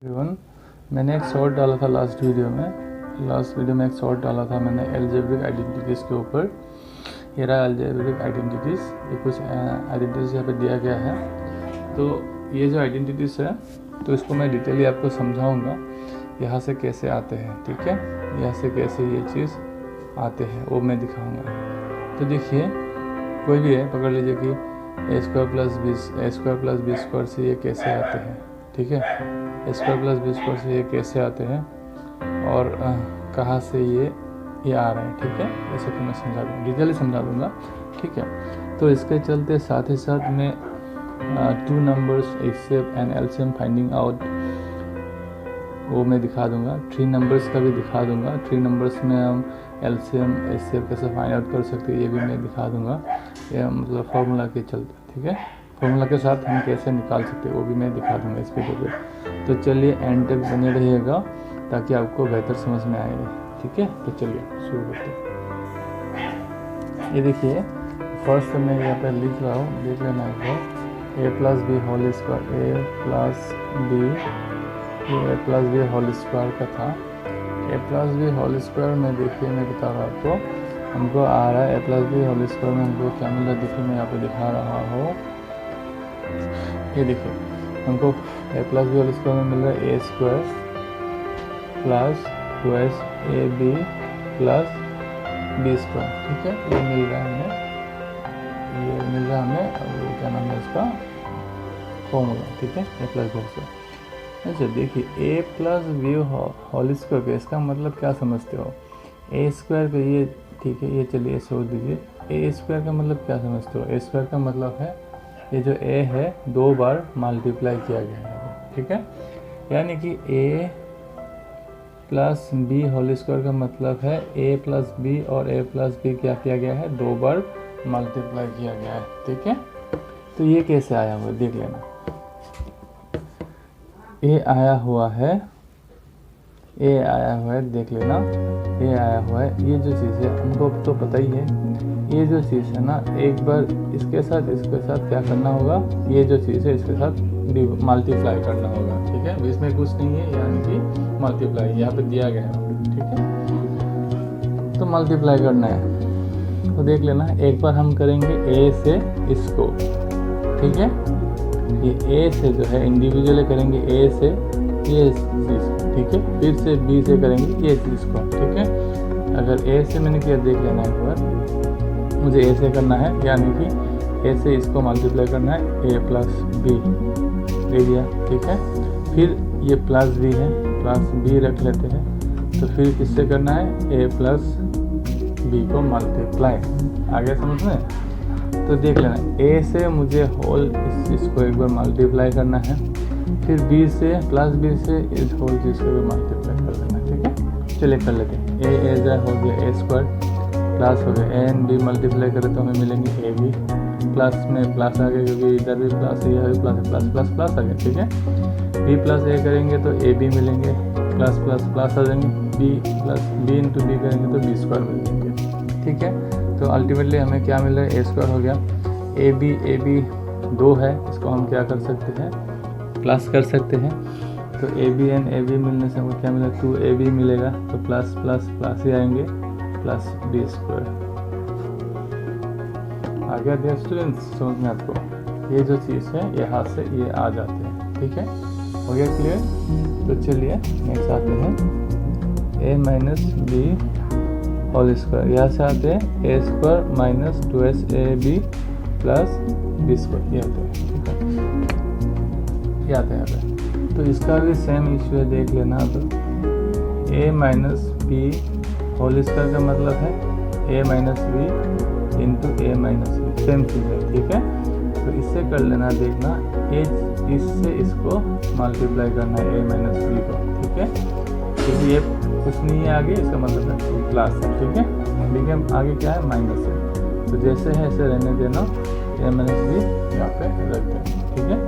Everyone, मैंने एक short डाला था लास्ट वीडियो में एक शॉर्ट डाला था मैंने एल्जेब्रिक आइडेंटिटीज़ के ऊपर। ये रहा एल्जेब्रिक आइडेंटिटीज़। ये कुछ आइडेंटिटीज़ यहाँ पे दिया गया है। तो ये जो आइडेंटिटीज़ है तो इसको मैं डिटेली आपको समझाऊंगा यहाँ से कैसे आते हैं, ठीक है। यहाँ से कैसे ये चीज़ आते हैं वो मैं दिखाऊँगा। तो देखिए, कोई भी है, पकड़ लीजिए कि A square plus B square से ये कैसे आते हैं, ठीक है। A square plus B square से ये कैसे आते हैं और कहाँ से ये आ रहे हैं, ठीक है। ऐसे तो मैं समझा दूँगा, डिटेली समझा दूँगा, ठीक है। तो इसके चलते साथ ही साथ मैं 2 numbers accept and LCM finding out वो मैं दिखा दूँगा। 3 नंबर्स का भी दिखा दूँगा। 3 नंबर्स में हम एलसीएम एचसीएफ कैसे फाइंड आउट कर सकते हैं ये भी मैं दिखा दूँगा। ये मतलब फार्मूला के चलते, ठीक है। फार्मूला के साथ हम कैसे निकाल सकते हैं वो भी मैं दिखा दूँगा इस वीडियो पे। तो चलिए एंड तक बने रहिएगा ताकि आपको बेहतर समझ में आएगा, ठीक है। तो चलिए शुरू करते हैं। ये देखिए, फर्स्ट मैं यहाँ पर लिख रहा हूँ, देख लेना एक बार। ए प्लस बी होल स्क्वायर, ए प्लस बी होल स्क्वायर का था। A plus B whole square में देखिए, मैं बता रहा हूँ आपको, हमको आ रहा है A plus B whole square में हमको क्या मिल रहा है। देखिए मैं यहाँ पे दिखा रहा हूँ, ये देखिए हमको A plus B whole square में मिल रहा है A square plus 2ab plus B square, ठीक है। ये मिल रहा है हमें, और क्या नाम है इसका, फॉर्मूला, ठीक है। A plus B whole square. अच्छा देखिए, ए प्लस बी होल स्क्वायर का इसका मतलब क्या समझते हो। ए स्क्वायर का ये, ठीक है, ये चलिए छोड़ दीजिए। ए स्क्वायर का मतलब क्या समझते हो। ए स्क्वायर का मतलब है ये जो ए है 2 बार मल्टीप्लाई किया गया है, ठीक है। यानी कि ए प्लस बी होल स्क्वायर का मतलब है ए प्लस बी और ए प्लस बी क्या किया गया है, 2 बार मल्टीप्लाई किया गया है, ठीक है। तो ये कैसे आया हुआ देख लेना। ए आया हुआ है, देख लेना। ये आया हुआ है, ये जो चीज़ है हमको तो पता ही है। ये जो चीज़ है ना, एक बार इसके साथ क्या करना होगा, ये जो चीज़ है इसके साथ मल्टीप्लाई करना होगा, ठीक है। इसमें कुछ नहीं है, यानी कि मल्टीप्लाई यहाँ पे दिया गया है, ठीक है। तो मल्टीप्लाई करना है, तो देख लेना। एक बार हम करेंगे ए से इसको, ठीक है। ये ए से जो है इंडिविजुअली करेंगे, ए से ये चीज़, ठीक है। फिर से बी से करेंगे ये चीज़ को, ठीक है। अगर ए से मैंने किया, देख लेना एक बार, मुझे ए से करना है, यानी कि ए से इसको मल्टीप्लाई करना है, ए प्लस बी ले लिया, ठीक है। फिर ये प्लस बी है, प्लस बी रख लेते हैं। तो फिर किससे करना है, ए प्लस बी को मल्टीप्लाई। आगे समझ में। तो देख लेना, ए से मुझे होल इसको एक बार मल्टीप्लाई करना है, फिर बी से प्लस बी से इस होल चीज़ को भी मल्टीप्लाई कर देना, ठीक है। चलिए कर लेते हैं। ए हो गया ए स्क्वायर प्लस हो गया, ए एंड बी मल्टीप्लाई करें तो हमें मिलेंगे ए बी, प्लस में प्लस आ गया क्योंकि इधर भी प्लस है, यह भी प्लस प्लस प्लस प्लस आ गया, ठीक है। बी प्लस ए करेंगे तो ए बी मिलेंगे, प्लस प्लस प्लस आ जाएंगे, B plus B into B करेंगे तो बी स्क्वायर मिल जाएंगे, ठीक है। तो अल्टीमेटली हमें क्या मिल रहा है, ए स्क्वायर हो गया। ए बी 2 है, इसको हम क्या कर सकते हैं, प्लस कर सकते हैं। तो A B and A B मिलने से हमको क्या मिला, 2ab मिलेगा। तो प्लस प्लस प्लस ही आएंगे, प्लस बी स्क्वायर आ गया। डियर स्टूडेंट्स, समझ में आपको ये जो चीज़ है यहाँ से ये आ जाते हैं, ठीक है। हो गया क्लियर। तो चलिए नेक्स्ट आते हैं, A minus B whole square. यहाँ से आते हैं A square minus 2ab plus B square, ये आते हैं, ठीक है। ये आते हैं यहाँ पे। तो इसका भी सेम इश्यू है, देख लेना। तो ए माइनस बी होल स्क्वायर का मतलब है ए माइनस बी इंटू ए माइनस बी, सेम चीज़ है, ठीक है। तो इससे कर लेना, देखना ए इससे इसको मल्टीप्लाई करना है ए माइनस बी को, ठीक है। क्योंकि ये कुछ नहीं है आगे, इसका मतलब है प्लस है, ठीक है। लेकिन आगे क्या है, माइनस है। तो जैसे है ऐसे रहने देना, ए माइनस बी यहाँ पे रख देना, ठीक है।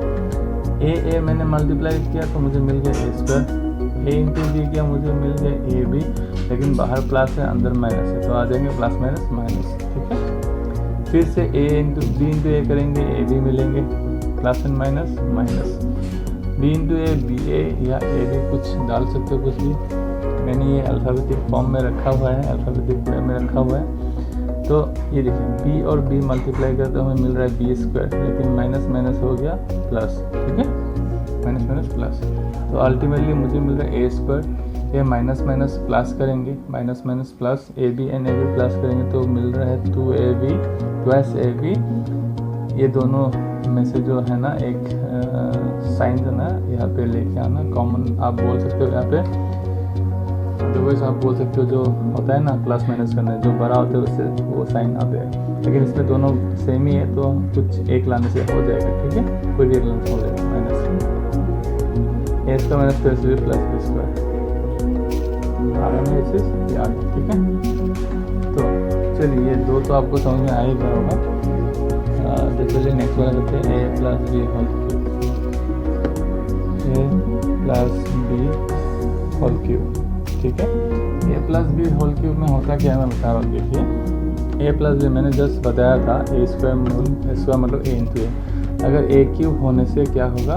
ए मैंने मल्टीप्लाई किया तो मुझे मिल गया A square, A into B किया मुझे मिल गया ए बी, लेकिन बाहर प्लस है अंदर माइनस है, तो आ जाएंगे प्लस माइनस माइनस, ठीक है। फिर से A into B into A करेंगे, ए बी मिलेंगे, plus and minus minus. B into A B A या ए बी कुछ डाल सकते हो, कुछ भी। मैंने ये अल्फ़ाबेटिक फॉर्म में रखा हुआ है, अल्फ़ाबेटिक वे में रखा हुआ है। तो ये देखिए बी और बी मल्टीप्लाई करते तो हमें मिल रहा है बी स्क्वायर, लेकिन माइनस माइनस हो गया प्लस, ठीक है, माइनस माइनस प्लस। तो अल्टीमेटली मुझे मिल रहा है ए स्क्वायर, ये माइनस माइनस प्लस करेंगे, minus minus plus A B and A B plus करेंगे तो मिल रहा है 2ab प्लस ए बी। ये दोनों में से जो है ना एक साइन जो ना यहाँ पे लेके आना, कॉमन आप बोल सकते हो यहाँ पे, अदरवाइज आप बोल सकते हो जो होता है ना प्लस माइनस करना है, जो बड़ा होता है उससे वो साइन आते हैं, लेकिन इसमें दोनों सेम ही है तो कुछ एक लाने से हो जाएगा, ठीक है, कोई भी एक लाने से हो जाएगा। माइनस ए स्क्वायर माइनस टू ए प्लस बी स्क्वायर आ रहा है, ये चीज़ याद है, ठीक है। तो चलिए ये दो तो आपको समझ में आ ही गया होगा। तो चलिए नेक्स्ट वाला करते हैं A plus B whole cube, A plus B whole cube, ठीक है। A plus B whole cube में होता क्या है मैं बता रहा हूँ, देखिए ए प्लस बी मैंने जस्ट बताया था, ए स्क्वायर मतलब ए इंटू ए। अगर ए क्यूब होने से क्या होगा,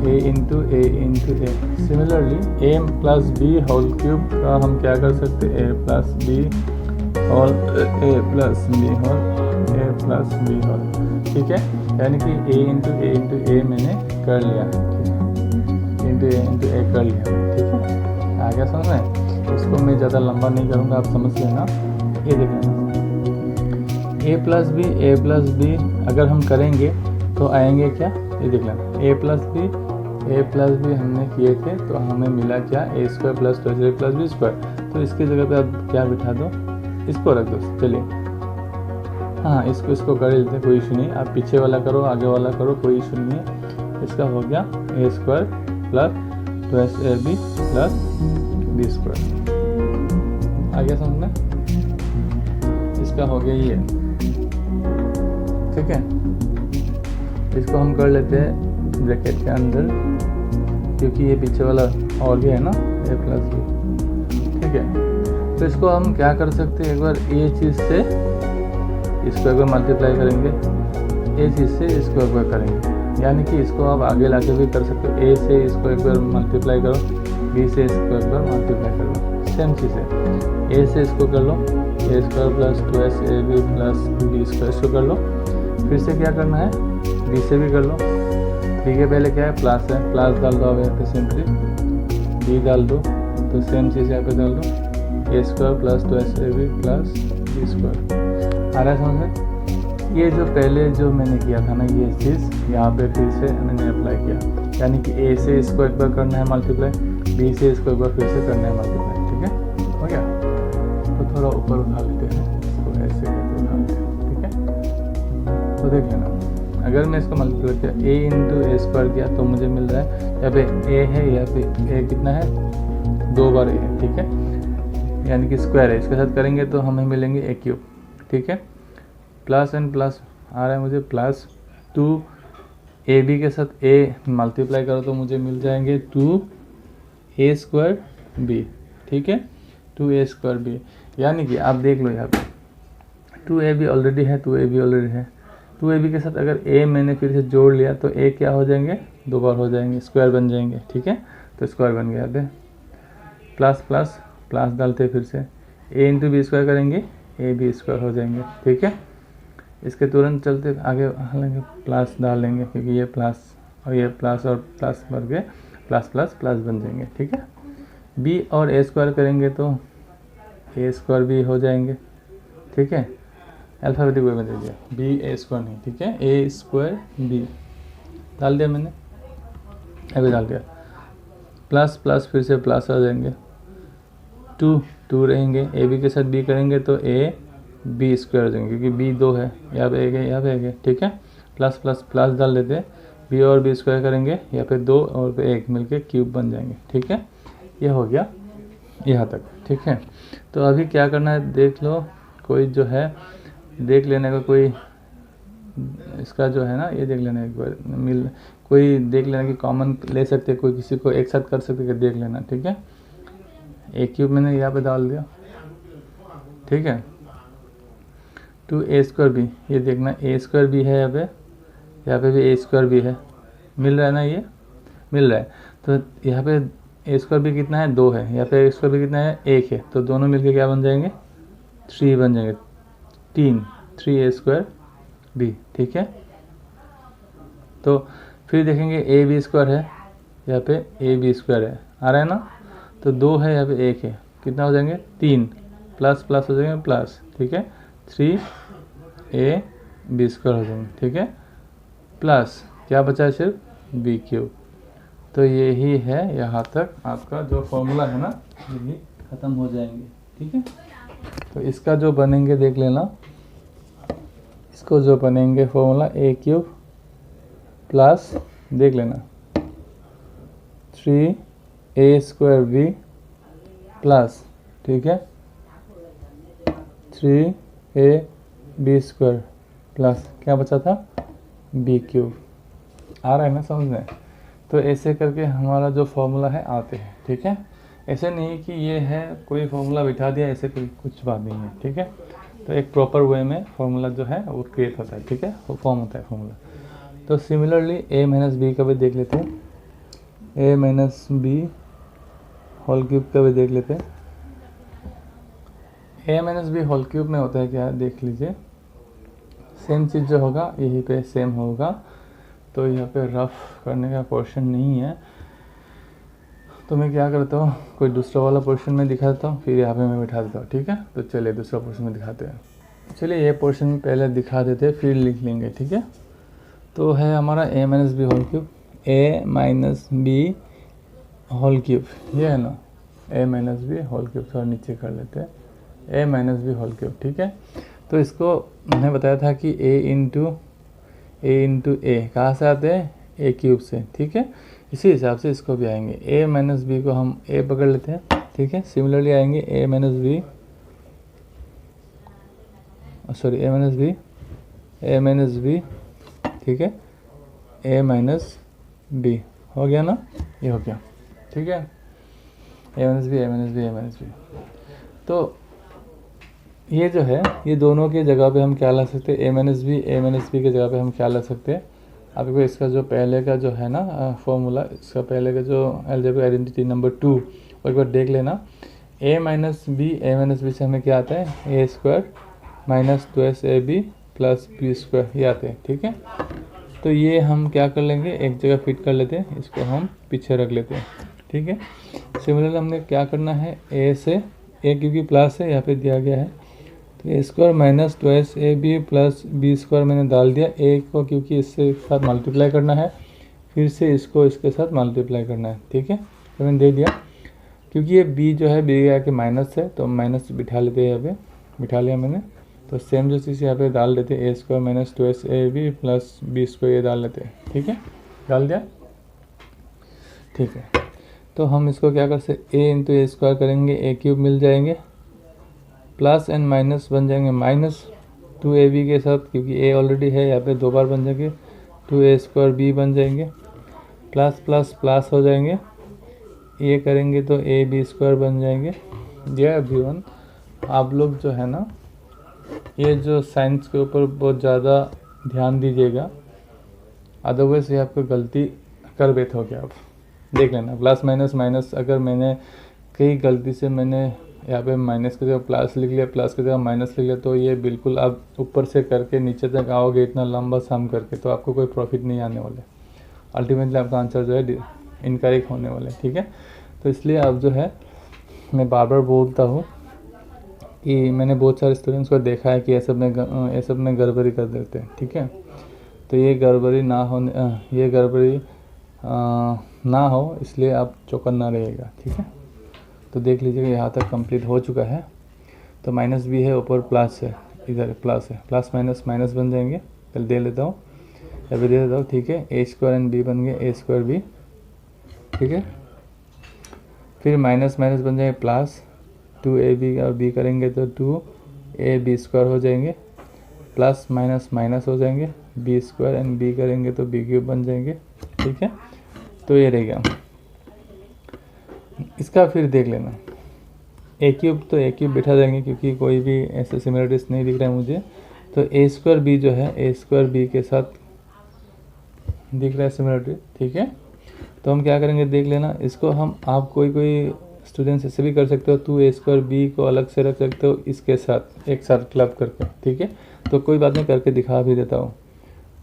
ए इंटू ए इंटू ए। सिमिलरली ए प्लस बी होल क्यूब का हम क्या कर सकते हैं, A plus B whole A plus B whole A plus B whole, ठीक है। यानी कि ए इंटू ए मैंने कर लिया, इंटू ए कर लिया, ठीक है। आगे समझ में, इसको मैं ज़्यादा लंबा नहीं करूँगा, आप समझ लेना। ये देख लेना ए प्लस बी अगर हम करेंगे तो आएंगे क्या, ये देख लेना ए प्लस बी हमने किए थे तो हमें मिला क्या, ए स्क्वायर प्लस टू ए प्लस बी स्क्वायर। तो इसकी जगह पे आप क्या बिठा दो, इसको रख दो। चलिए हाँ इसको कर लेते, कोई इशू नहीं, आप पीछे वाला करो आगे वाला करो, कोई इशू नहीं है। इसका हो गया A square plus two A B plus B square, आ गया समझ में। इसका हो गया ये, ठीक है। इसको हम कर लेते हैं ब्रैकेट के अंदर, क्योंकि ये पीछे वाला और भी है ना ए प्लस बी, ठीक है। तो इसको हम क्या कर सकते हैं, एक बार ये चीज़ से इसको एक बार मल्टीप्लाई करेंगे, ए चीज़ से इसको एक बार करेंगे, यानी कि इसको आप आगे लाके भी कर सकते हो। ए से इसको एक बार मल्टीप्लाई करो, बी से इसको एक बार मल्टीप्लाई करो, सेम चीज़ है। ए से इसको कर लो, A square plus two S A B plus B square, इसको कर लो। फिर से क्या करना है, बी से भी कर लो। बी के पहले क्या है, प्लस है, प्लस डाल दो, अब यहाँ पे सिंपली बी डाल दो, तो सेम चीज़ यहाँ पे डाल दो, A square plus two S A B plus B square. आ रहा है समझ में। ये जो पहले जो मैंने किया था ना, ये चीज़ यहाँ पे फिर से मैंने अप्लाई किया, यानी कि ए से इसको एक बार करना है मल्टीप्लाई, बी से इसको एक बार फिर से करना है मल्टीप्लाई, ठीक है, हो गया। तो थोड़ा ऊपर उठा लेते हैं, इसको ऐसे करके उठा लेते हैं, ठीक है। तो देख लेना, अगर मैं इसको मल्टीप्लाई किया ए इंटू ए स्क्वायर किया तो मुझे मिल रहा है यहाँ पे ए है, यहाँ पे ए कितना है, 2 बार ए है, ठीक है, यानी कि स्क्वायर है। इसके साथ करेंगे तो हमें मिलेंगे ए क्यूब, ठीक है। प्लस एंड प्लस आ रहा है मुझे, प्लस 2 ए बी के साथ ए मल्टीप्लाई करो तो मुझे मिल जाएंगे 2 ए स्क्वायर बी, ठीक है, 2 ए स्क्वायर बी। यानी कि आप देख लो यहाँ पे 2 ए बी ऑलरेडी है, 2 ए बी ऑलरेडी है। 2 ए बी के साथ अगर ए मैंने फिर से जोड़ लिया तो ए क्या हो जाएंगे, 2 बार हो जाएंगे, स्क्वायर बन जाएंगे, ठीक है। तो स्क्वायर बन गया पे, प्लस प्लस प्लस डालते फिर से ए इंटू बी स्क्वायर करेंगे, ए बी स्क्वायर हो जाएंगे, ठीक है। इसके तुरंत चलते आगे हालेंगे, प्लस डालेंगे, क्योंकि ये प्लस और ये प्लस और प्लस बढ़ गए, प्लस प्लस प्लस बन जाएंगे, ठीक है। बी और ए स्क्वायर करेंगे तो ए स्क्वायर भी हो जाएंगे, ठीक है। अल्फ़ाबेटिक वे में दे दिया, बी ए स्क्वायर नहीं, ठीक है, ए स्क्वायर बी डाल दिया मैंने, अभी डाल दिया, प्लस प्लस फिर से प्लस आ जाएंगे, 2 रहेंगे, ए बी के साथ बी करेंगे तो ए बी स्क्वायर हो जाएंगे, क्योंकि बी 2 है, यहाँ पे एक है, यहाँ पे एक है, ठीक है। प्लस प्लस प्लस डाल देते हैं, बी और बी स्क्वायर करेंगे, यहाँ पे 2 और पे 1 मिलके क्यूब बन जाएंगे, ठीक है। ये हो गया यहाँ तक, ठीक है। तो अभी क्या करना है देख लो, कोई जो है देख लेने का, कोई इसका जो है ना ये देख लेना एक बार, कोई देख लेना कि कॉमन ले सकते, कोई किसी को एक साथ कर सकते, देख लेना, ठीक है। ए क्यूब मैंने यहाँ पे डाल दिया, ठीक है। 2 ए स्क्वायर बी, ये देखना ए स्क्वायर बी है, यहाँ पे भी ए स्क्वायर बी है, मिल रहा है ना ये, मिल रहा है। तो यहाँ पे ए स्क्वायर भी कितना है 2 है, यहाँ पे ए स्क्वायर भी कितना है 1 है, तो दोनों मिलके क्या बन जाएंगे 3 बन जाएंगे, 3 ए स्क्वायर बी। ठीक है, तो फिर देखेंगे ए बी स्क्वायर है, यहाँ पे ए बी स्क्वायर है, आ रहा है ना, तो 2 है यहाँ पे 1 है, कितना हो जाएंगे 3, प्लस प्लस हो जाएंगे प्लस। ठीक है, 3 ए बी स्क्वायर हो जाएंगे। ठीक है, प्लस क्या बचा है सिर्फ बी क्यूब। तो यही है, यहाँ तक आपका जो फॉर्मूला है ना यही ख़त्म हो जाएंगे। ठीक है, तो इसका जो बनेंगे देख लेना, इसको जो बनेंगे फॉर्मूला ए क्यूब प्लस देख लेना 3 ए स्क्वायर बी प्लस, ठीक है 3 ए बी स्क्वायर प्लस क्या बचा था बी क्यूब। आ रहा है ना समझ में। तो ऐसे करके हमारा जो फॉर्मूला है आते हैं। ठीक है, ऐसे नहीं कि ये है कोई फॉर्मूला बिठा दिया, ऐसे कोई कुछ बात नहीं है। ठीक है, तो एक प्रॉपर वे में फॉर्मूला जो है वो क्रिएट होता है। ठीक है, वो फॉर्म होता है फॉर्मूला। तो सिमिलरली ए माइनस बी का भी देख लेते हैं, A minus B whole cube का भी देख लेते हैं। A minus B whole cube में होता है क्या, देख लीजिए सेम चीज़ जो होगा यहीं पे सेम होगा। तो यहाँ पे रफ करने का पोर्शन नहीं है, तो मैं क्या करता हूँ कोई दूसरा वाला पोर्शन में दिखा देता हूँ, फिर यहाँ पे मैं बिठा देता हूँ। ठीक है, तो चलिए दूसरा पोर्शन में दिखाते हैं। चलिए ये पोर्शन में पहले दिखा देते हैं फिर लिख लेंगे। ठीक है, तो है हमारा ए माइनस बी होल क्यूब, ए माइनस बी होल क्यूब, ये है ना ए माइनस बी होल क्यूब। थोड़ा नीचे कर लेते हैं, A minus B whole cube. ठीक है, तो इसको मैंने बताया था कि ए इंटू ए कहाँ से आते हैं ए क्यूब से। ठीक है, इसी हिसाब से इसको भी आएंगे, ए माइनस बी को हम ए पकड़ लेते हैं। ठीक है, सिमिलरली आएंगे ए माइनस बी, सॉरी ए माइनस बी। ठीक है, ए माइनस बी हो गया ना, ये हो गया। ठीक है, ए minus B, A minus B, A minus B. तो ये जो है ये दोनों के जगह पे हम क्या ला सकते हैं, ए माइनस बी के जगह पे हम क्या ला सकते हैं। आपको इसका जो पहले का जो है ना फॉर्मूला, इसका पहले का जो अलजेब्रिक आइडेंटिटी नंबर 2 वो एक बार देख लेना। ए माइनस बी से हमें क्या आता है A square minus 2s A B plus B square, ये आते हैं। ठीक है, तो ये हम क्या कर लेंगे एक जगह फिट कर लेते हैं, इसको हम पीछे रख लेते हैं। ठीक है, सिमिलरली हमने क्या करना है ए से ए क्योंकि प्लस है यहाँ पे दिया गया है, तो A square minus 2s A B plus B square मैंने डाल दिया, ए को क्योंकि इससे साथ मल्टीप्लाई करना है, फिर से इसको इसके साथ मल्टीप्लाई करना है। ठीक है, तो मैंने दे दिया, क्योंकि ये बी जो है बी आके माइनस है तो माइनस बिठा लेते हैं, यहाँ पे बिठा लिया मैंने। तो सेम जो चीज़ यहाँ पे डाल देते हैं A square minus 2s A B plus B square, ये डाल लेते हैं। ठीक है, डाल दिया। ठीक है, तो हम इसको क्या कर सकते ए इंटू ए स्क्वायर करेंगे, ए क्यूब मिल जाएंगे, प्लस एंड माइनस बन जाएंगे माइनस 2ab के साथ, क्योंकि ए ऑलरेडी है यहाँ पे 2 बार बन जाएंगे, 2a स्क्वायर बी बन जाएंगे, प्लस प्लस प्लस हो जाएंगे, ये करेंगे तो ए बी स्क्वायर बन जाएंगे। ये अभी आप लोग जो है ना ये जो साइंस के ऊपर बहुत ज़्यादा ध्यान दीजिएगा, अदरवाइज ये आपको गलती कर बैठे हो गया। आप देख लेना प्लस माइनस माइनस, अगर मैंने कई गलती से मैंने यहाँ पे माइनस की जगह प्लस लिख लिया, प्लस की जगह माइनस लिख लिया, तो ये बिल्कुल आप ऊपर से करके नीचे तक आओगे इतना लंबा सम करके, तो आपको कोई प्रॉफिट नहीं आने वाले, अल्टीमेटली आपका आंसर जो है इनकरेक्ट होने वाले। ठीक है, तो इसलिए अब जो है मैं बार बार बोलता हूँ कि मैंने बहुत सारे स्टूडेंट्स को देखा है कि ये सब में गड़बड़ी कर देते हैं। ठीक है, तो ये गड़बड़ी ना हो इसलिए आप चौकन्ना रहिएगा। ठीक है, तो देख लीजिएगा यहाँ तक कंप्लीट हो चुका है। तो माइनस भी है, ऊपर प्लस है, इधर प्लस है, प्लस माइनस माइनस बन जाएंगे। पहले दे लेता हूँ, अभी दे देता हूँ। ठीक है, ए स्क्वायर एंड बी बन गए ए स्क्वायर बी। ठीक है, फिर माइनस माइनस बन जाएंगे प्लस, 2ab और b करेंगे तो 2ab स्क्वायर हो जाएंगे, प्लस माइनस माइनस हो जाएंगे, बी स्क्वायर एंड b करेंगे तो b क्यूब बन जाएंगे। ठीक है, तो ये रहेगा इसका। फिर देख लेना ए क्यूब, तो ए क्यूब बिठा देंगे क्योंकि कोई भी ऐसे सिमिलरिटीज नहीं दिख रहा है मुझे। तो ए स्क्वायर बी जो है ए स्क्वायर बी के साथ दिख रहा है सिमिलरिटी। ठीक है, तो हम क्या करेंगे देख लेना। इसको हम आप कोई स्टूडेंट्स ऐसे भी कर सकते हो, 2a² b को अलग से रख सकते हो इसके साथ एक साथ क्लब करके, ठीक है। तो कोई बात नहीं, करके दिखा भी देता हूँ।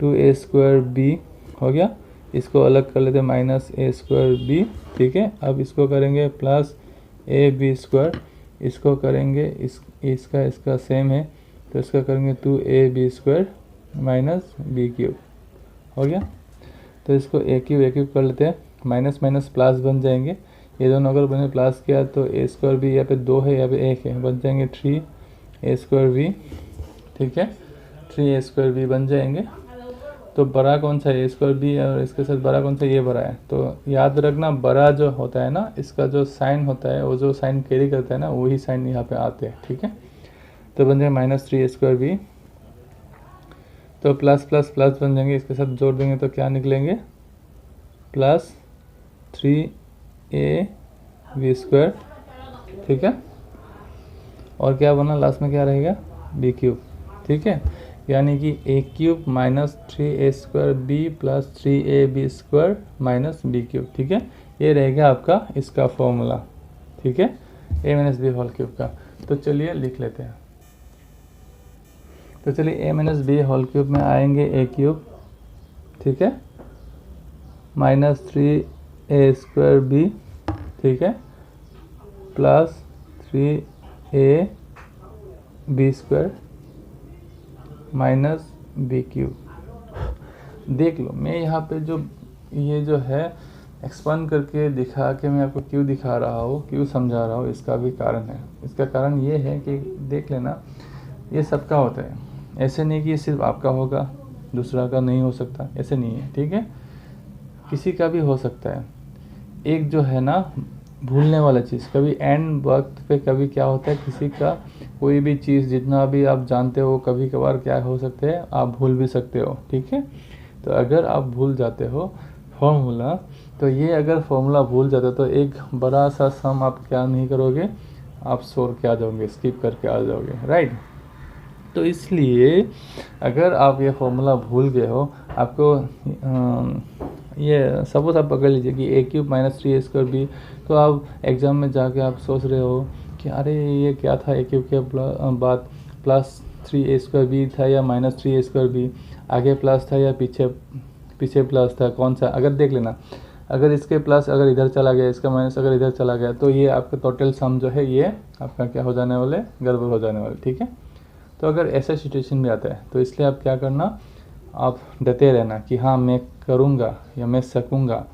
2a² b हो गया, इसको अलग कर लेते हैं -a² b, ठीक है। अब इसको करेंगे प्लस ab², इसको करेंगे इसका सेम है तो इसका करेंगे 2ab² -b³ हो गया। तो इसको a³ कर लेते हैं, माइनस माइनस प्लस बन जाएंगे। ये दोनों अगर मैंने प्लस किया तो a² b यहाँ पे 2 है, यहाँ पे 1 है, बन जाएंगे 3a² b, ठीक है। 3a² b बन जाएंगे। तो बड़ा कौन सा है, a² b, और इसके साथ बड़ा कौन सा, ये बड़ा है। तो याद रखना बड़ा जो होता है ना, इसका जो साइन होता है, वो जो साइन कैरी करता है ना, वही साइन यहाँ पे आते हैं, ठीक है। तो बन जाएगा -3a² b, तो प्लस प्लस प्लस बन जाएंगे, इसके साथ जोड़ देंगे तो क्या निकलेंगे, +3ab², ठीक है। और क्या बना लास्ट में, क्या रहेगा, b³, ठीक है। यानी कि a³ -3a² b + 3ab² -b³, ठीक है। ये रहेगा आपका इसका फॉर्मूला, ठीक है, a-b³ का। तो चलिए लिख लेते हैं। तो चलिए a-b³ में आएंगे a³, ठीक है, -3a² b, ठीक है, + 3ab² -b³। देख लो, मैं यहाँ पे ये जो है एक्सपांड करके दिखा के मैं आपको क्यों दिखा रहा हूँ, क्यों समझा रहा हूँ, इसका भी कारण है। इसका कारण ये है कि देख लेना, ये सबका होता है, ऐसे नहीं कि ये सिर्फ आपका होगा, दूसरा का नहीं हो सकता, ऐसे नहीं है, ठीक है। किसी का भी हो सकता है। एक जो है ना भूलने वाला चीज़, कभी एंड वक्त पे कभी क्या होता है, किसी का कोई भी चीज़ जितना भी आप जानते हो, कभी कभार क्या हो सकते हैं, आप भूल भी सकते हो, ठीक है। तो अगर आप भूल जाते हो फॉर्मूला, तो ये अगर फॉर्मूला भूल जाते हो तो एक बड़ा सा सम आप क्या नहीं करोगे, आप छोड़ के आ जाओगे, स्किप करके आ जाओगे, राइट। तो इसलिए अगर आप ये फॉर्मूला भूल गए हो, आपको ये सपोज आप पकड़ लीजिए कि a³ -3a² b, तो आप एग्ज़ाम में जाके आप सोच रहे हो कि अरे ये क्या था, a³ के बाद +3a² b था या -3a² b, आगे प्लस था या पीछे प्लस था, कौन सा। अगर देख लेना, अगर इसके प्लस अगर इधर चला गया, इसका माइनस अगर इधर चला गया, तो ये आपका टोटल सम जो है ये आपका क्या हो जाने वाले, गड़बड़ हो जाने वाले, ठीक है। तो अगर ऐसा सिचुएशन भी आता है तो इसलिए आप क्या करना, आप डटे रहना कि हाँ मैं करूँगा या मैं सकूँगा।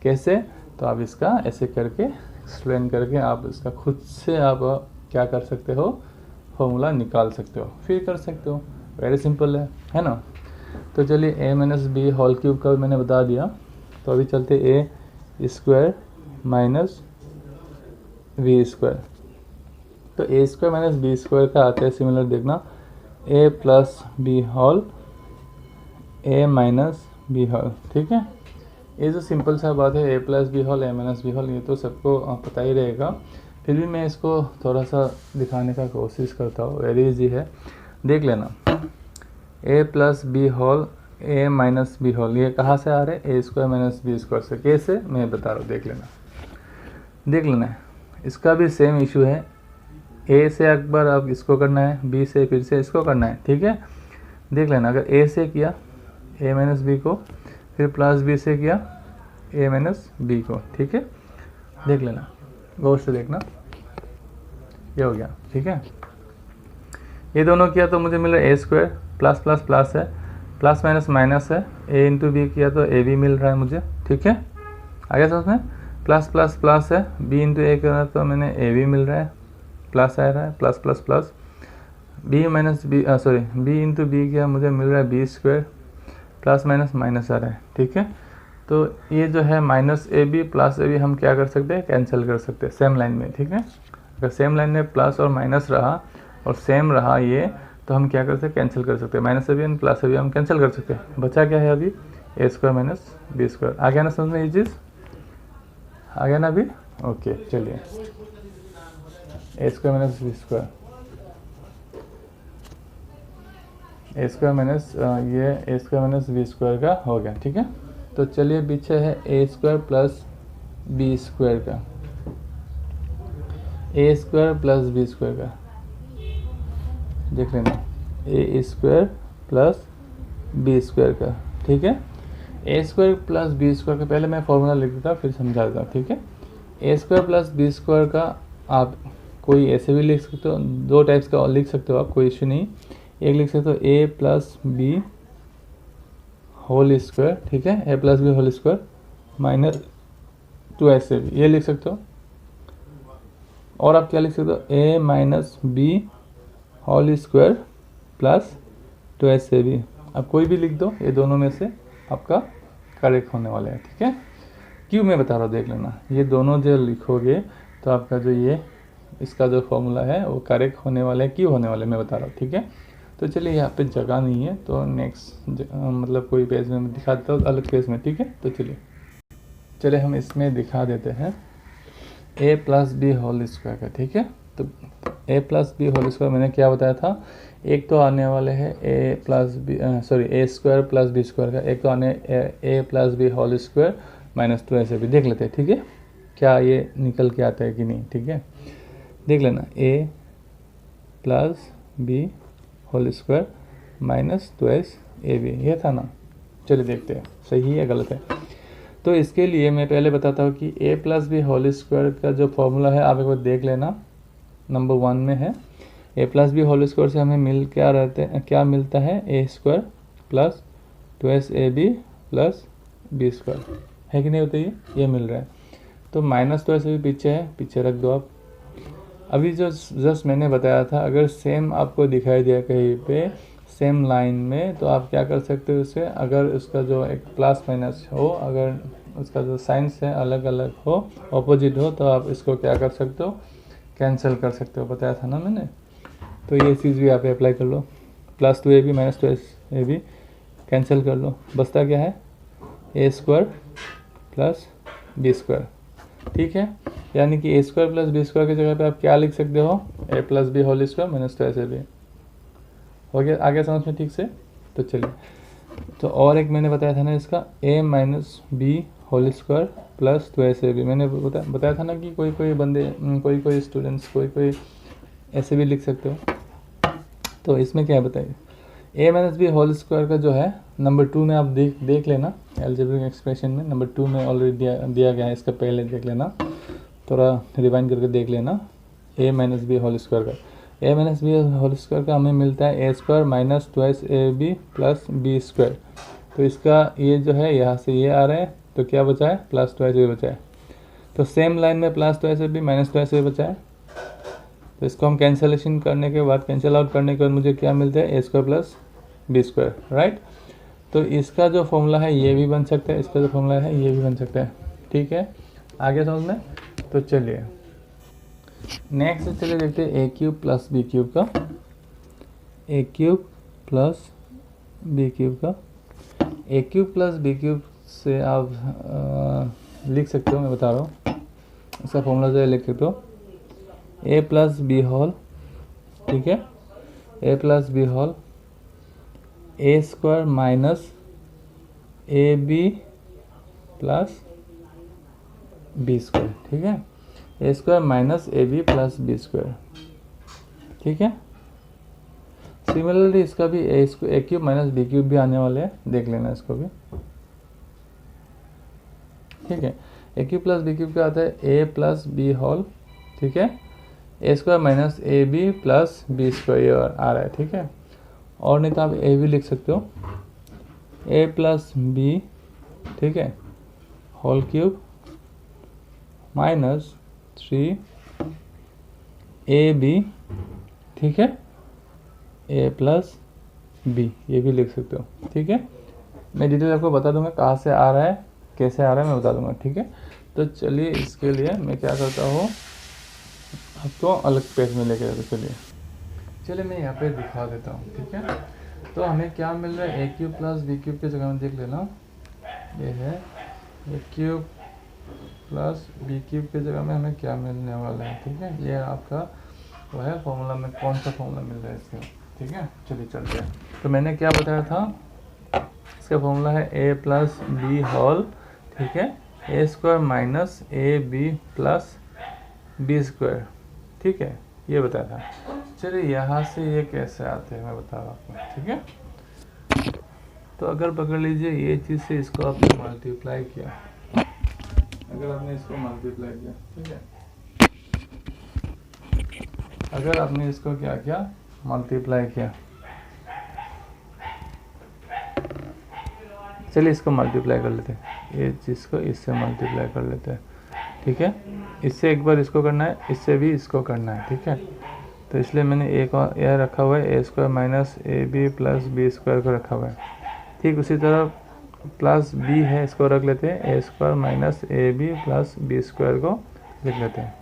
कैसे, तो आप इसका ऐसे करके एक्सप्लेन करके आप इसका खुद से आप क्या कर सकते हो, फॉर्मूला निकाल सकते हो, फिर कर सकते हो। वेरी सिंपल है ना। तो चलिए a-b³ का मैंने बता दिया। तो अभी चलते a² -b²। तो a² -b² का आता है सिमिलर, देखना a + b whole a - b whole, ठीक है। ये जो सिंपल सा बात है, a + b whole a - b whole, ये तो सबको पता ही रहेगा, फिर भी मैं इसको थोड़ा सा दिखाने का कोशिश करता हूँ। वेरी इजी है, देख लेना। a + b whole a - b whole, ये कहाँ से आ रहे हैं, a² - b² से। कैसे, मैं बता रहा हूँ, देख लेना। इसका भी सेम इशू है, a से एक बार अब इसको करना है, b से फिर से इसको करना है, ठीक है। देख लेना, अगर a से किया a - b को, फिर प्लस b से किया a - b को, ठीक है। देख लेना, गौर से देखना, ये हो गया, ठीक है। ये दोनों किया तो मुझे मिल रहा है a² प्लस प्लस प्लस है, प्लस माइनस माइनस है, a × b किया तो a भी मिल रहा है मुझे, ठीक है। आगे समझ में, प्लस प्लस प्लस है, b × a करा तो मैंने a भी मिल रहा है, प्लस आ रहा है, plus plus plus, b × b किया मुझे मिल रहा है b² प्लस माइनस माइनस आ रहा है, ठीक है। तो ये जो है -ab + ab हम क्या कर सकते हैं, कैंसिल कर सकते हैं सेम लाइन में, ठीक है। अगर सेम लाइन में प्लस और माइनस रहा और सेम रहा ये, तो हम क्या कर सकते हैं, कैंसिल कर सकते हैं। -ab और +ab हम कैंसिल कर सकते हैं। बचा क्या है अभी, a² - b²। आ गया ना समझ में ये चीज़, आ गया ना अभी, ओके। चलिए a² - b², a² - ये a² - b² का हो गया, ठीक है। तो चलिए पीछे है A square plus B square का, ए स्क्वायर प्लस बी स्क्वायर का देख लेना, A square plus B square का, ठीक है। A square plus B square का पहले मैं फॉर्मूला लिख देता फिर समझा देता हूँ, ठीक है। A square plus B square का आप कोई ऐसे भी लिख सकते हो, दो टाइप्स का लिख सकते हो आप, कोई इशू नहीं। एक लिख सकते हो A plus B whole square, ठीक है, A plus B whole square minus 2 ऐसे भी ये लिख सकते हो। और आप क्या लिख सकते हो, A minus B whole square plus 2 ऐसे भी, आप कोई भी लिख दो, ये दोनों में से आपका करेक्ट होने वाला है, ठीक है। क्यों मैं बता रहा हूँ देख लेना, ये दोनों जो लिखोगे तो आपका जो ये इसका जो फॉर्मूला है वो करेक्ट होने वाला है, क्यों होने वाला है मैं बता रहा हूँ, ठीक है। तो चलिए यहाँ पे जगह नहीं है तो नेक्स्ट मतलब कोई पेज में मैं दिखा देता हूँ अलग पेज में, ठीक है। तो चलिए हम इसमें दिखा देते हैं A plus B whole square का, ठीक है। तो A plus B whole square मैंने क्या बताया था, एक तो आने वाले है A plus B sorry A square plus B square का, एक तो आने A plus B whole square minus 2 ऐसे भी देख लेते हैं, ठीक है, क्या ये निकल के आता है कि नहीं, ठीक है। देख लेना A plus B whole square minus 2 A B, ये था ना। चलिए देखते हैं सही है गलत है। तो इसके लिए मैं पहले बताता हूँ कि ए प्लस बी होल स्क्वायर का जो फॉर्मूला है आप एक बार देख लेना, नंबर 1 में है। A plus B whole square से हमें क्या मिलता है, A square plus 2 A B plus B square, है कि नहीं होता ये मिल रहा है। तो माइनस 2 ऐसे भी पीछे है, पीछे रख दो आप। अभी जो जस्ट मैंने बताया था, अगर सेम आपको दिखाई दिया कहीं पे सेम लाइन में, तो आप क्या कर सकते हो उसे, अगर उसका जो एक प्लस माइनस हो, अगर उसका जो साइंस है अलग अलग हो, ऑपोजिट हो, तो आप इसको क्या कर सकते हो, कैंसिल कर सकते हो, बताया था ना मैंने। तो ये चीज़ भी आप अप्लाई कर लो, plus 2 A B minus 2 A B cancel कर लो, बचता क्या है, A square plus B square, ठीक है। यानी कि A square plus B square की जगह पे आप क्या लिख सकते हो, A plus B whole square minus 2 ऐसे भी। हो गया आगे समझ में ठीक से। तो चलिए, तो और एक मैंने बताया था ना इसका, A minus B whole square plus 2 ऐसे भी, मैंने बताया था ना कि कोई बंदे कोई स्टूडेंट्स कोई ऐसे भी लिख सकते हो। तो इसमें क्या है बताइए, ए माइनस बी होल स्क्वायर का जो है नंबर 2 में आप देख लेना, अलजेब्रिक एक्सप्रेशन में नंबर 2 में ऑलरेडी दिया गया है, इसका पहले देख लेना, थोड़ा रिवाइंड करके देख लेना। A minus B whole square का, A minus B whole square का हमें मिलता है A square minus 2 A B plus B square. तो इसका ये जो है यहाँ से ये आ रहा है, तो क्या बचा है, प्लस 2 ऐसे बचा है। तो सेम लाइन में प्लस 2 ऐसे भी माइनस 2 ऐसे बचा है। तो इसको हम कैंसलेशन करने के बाद, कैंसिल आउट करने के बाद मुझे क्या मिलता है, A square plus B square, right. तो इसका जो फॉर्मूला है ये भी बन सकता है, इसका जो फॉर्मूला है ये भी बन सकता है, ठीक है। आगे समझ में। तो चलिए नेक्स्ट चलिए देखते हैं ए क्यूब प्लस बी क्यूब का, ए क्यूब प्लस बी क्यूब का। ए क्यूब प्लस बी क्यूब से आप लिख सकते हो, मैं बता रहा हूँ इसका फॉर्मूला जो है लिख सकते हो, ए प्लस बी होल, ठीक है, A plus B whole A square minus A B plus B square, ठीक है, A square minus A B plus B square, ठीक है। सिमिलरली इसका भी A cube minus B cube भी आने वाले हैं, देख लेना इसको भी, ठीक है। A cube plus B cube का आता है ए प्लस बी होल, ठीक है, A square minus A B plus B square आ रहा है, ठीक है। और नहीं तो आप ए भी लिख सकते हो, ए प्लस बी, ठीक है, whole cube minus 3 A B, ठीक है, ए प्लस बी, ये भी लिख सकते हो, ठीक है। मैं डिटेल आपको बता दूंगा कहाँ से आ रहा है, कैसे आ रहा है मैं बता दूंगा, ठीक है। तो चलिए इसके लिए मैं क्या करता हूँ, आपको अलग पेज में लेके जाता हूँ। चलिए मैं यहाँ पे दिखा देता हूँ, ठीक है। तो हमें क्या मिल रहा है, A cube plus B cube की जगह में देख लेना, ये है A cube plus B cube की जगह में हमें क्या मिलने वाला है, ठीक है। ये आपका वो है फॉर्मूला में कौन सा फॉर्मूला मिल रहा है इसका, ठीक है। चलिए चलते हैं। तो मैंने क्या बताया था, इसका फॉर्मूला है ए प्लस बी होल, ठीक है, A square minus A B plus B square, ठीक है, ये बताया था। चलिए यहाँ से ये कैसे आते हैं मैं बता रहा हूँ आपको, ठीक है। तो अगर पकड़ लीजिए ये चीज़ से इसको आपने मल्टीप्लाई किया, अगर आपने इसको मल्टीप्लाई किया, ठीक है, अगर आपने इसको क्या किया, मल्टीप्लाई किया, चलिए इसको मल्टीप्लाई कर लेते हैं, ये चीज़ को इससे मल्टीप्लाई कर लेते हैं, ठीक है। इससे एक बार इसको करना है, इससे भी इसको करना है, ठीक है। तो इसलिए मैंने एक और यह रखा हुआ है, A square minus A B plus B square को रखा हुआ है। ठीक उसी तरह प्लस बी है, इसको रख लेते हैं, A square minus A B plus B square को लिख लेते हैं।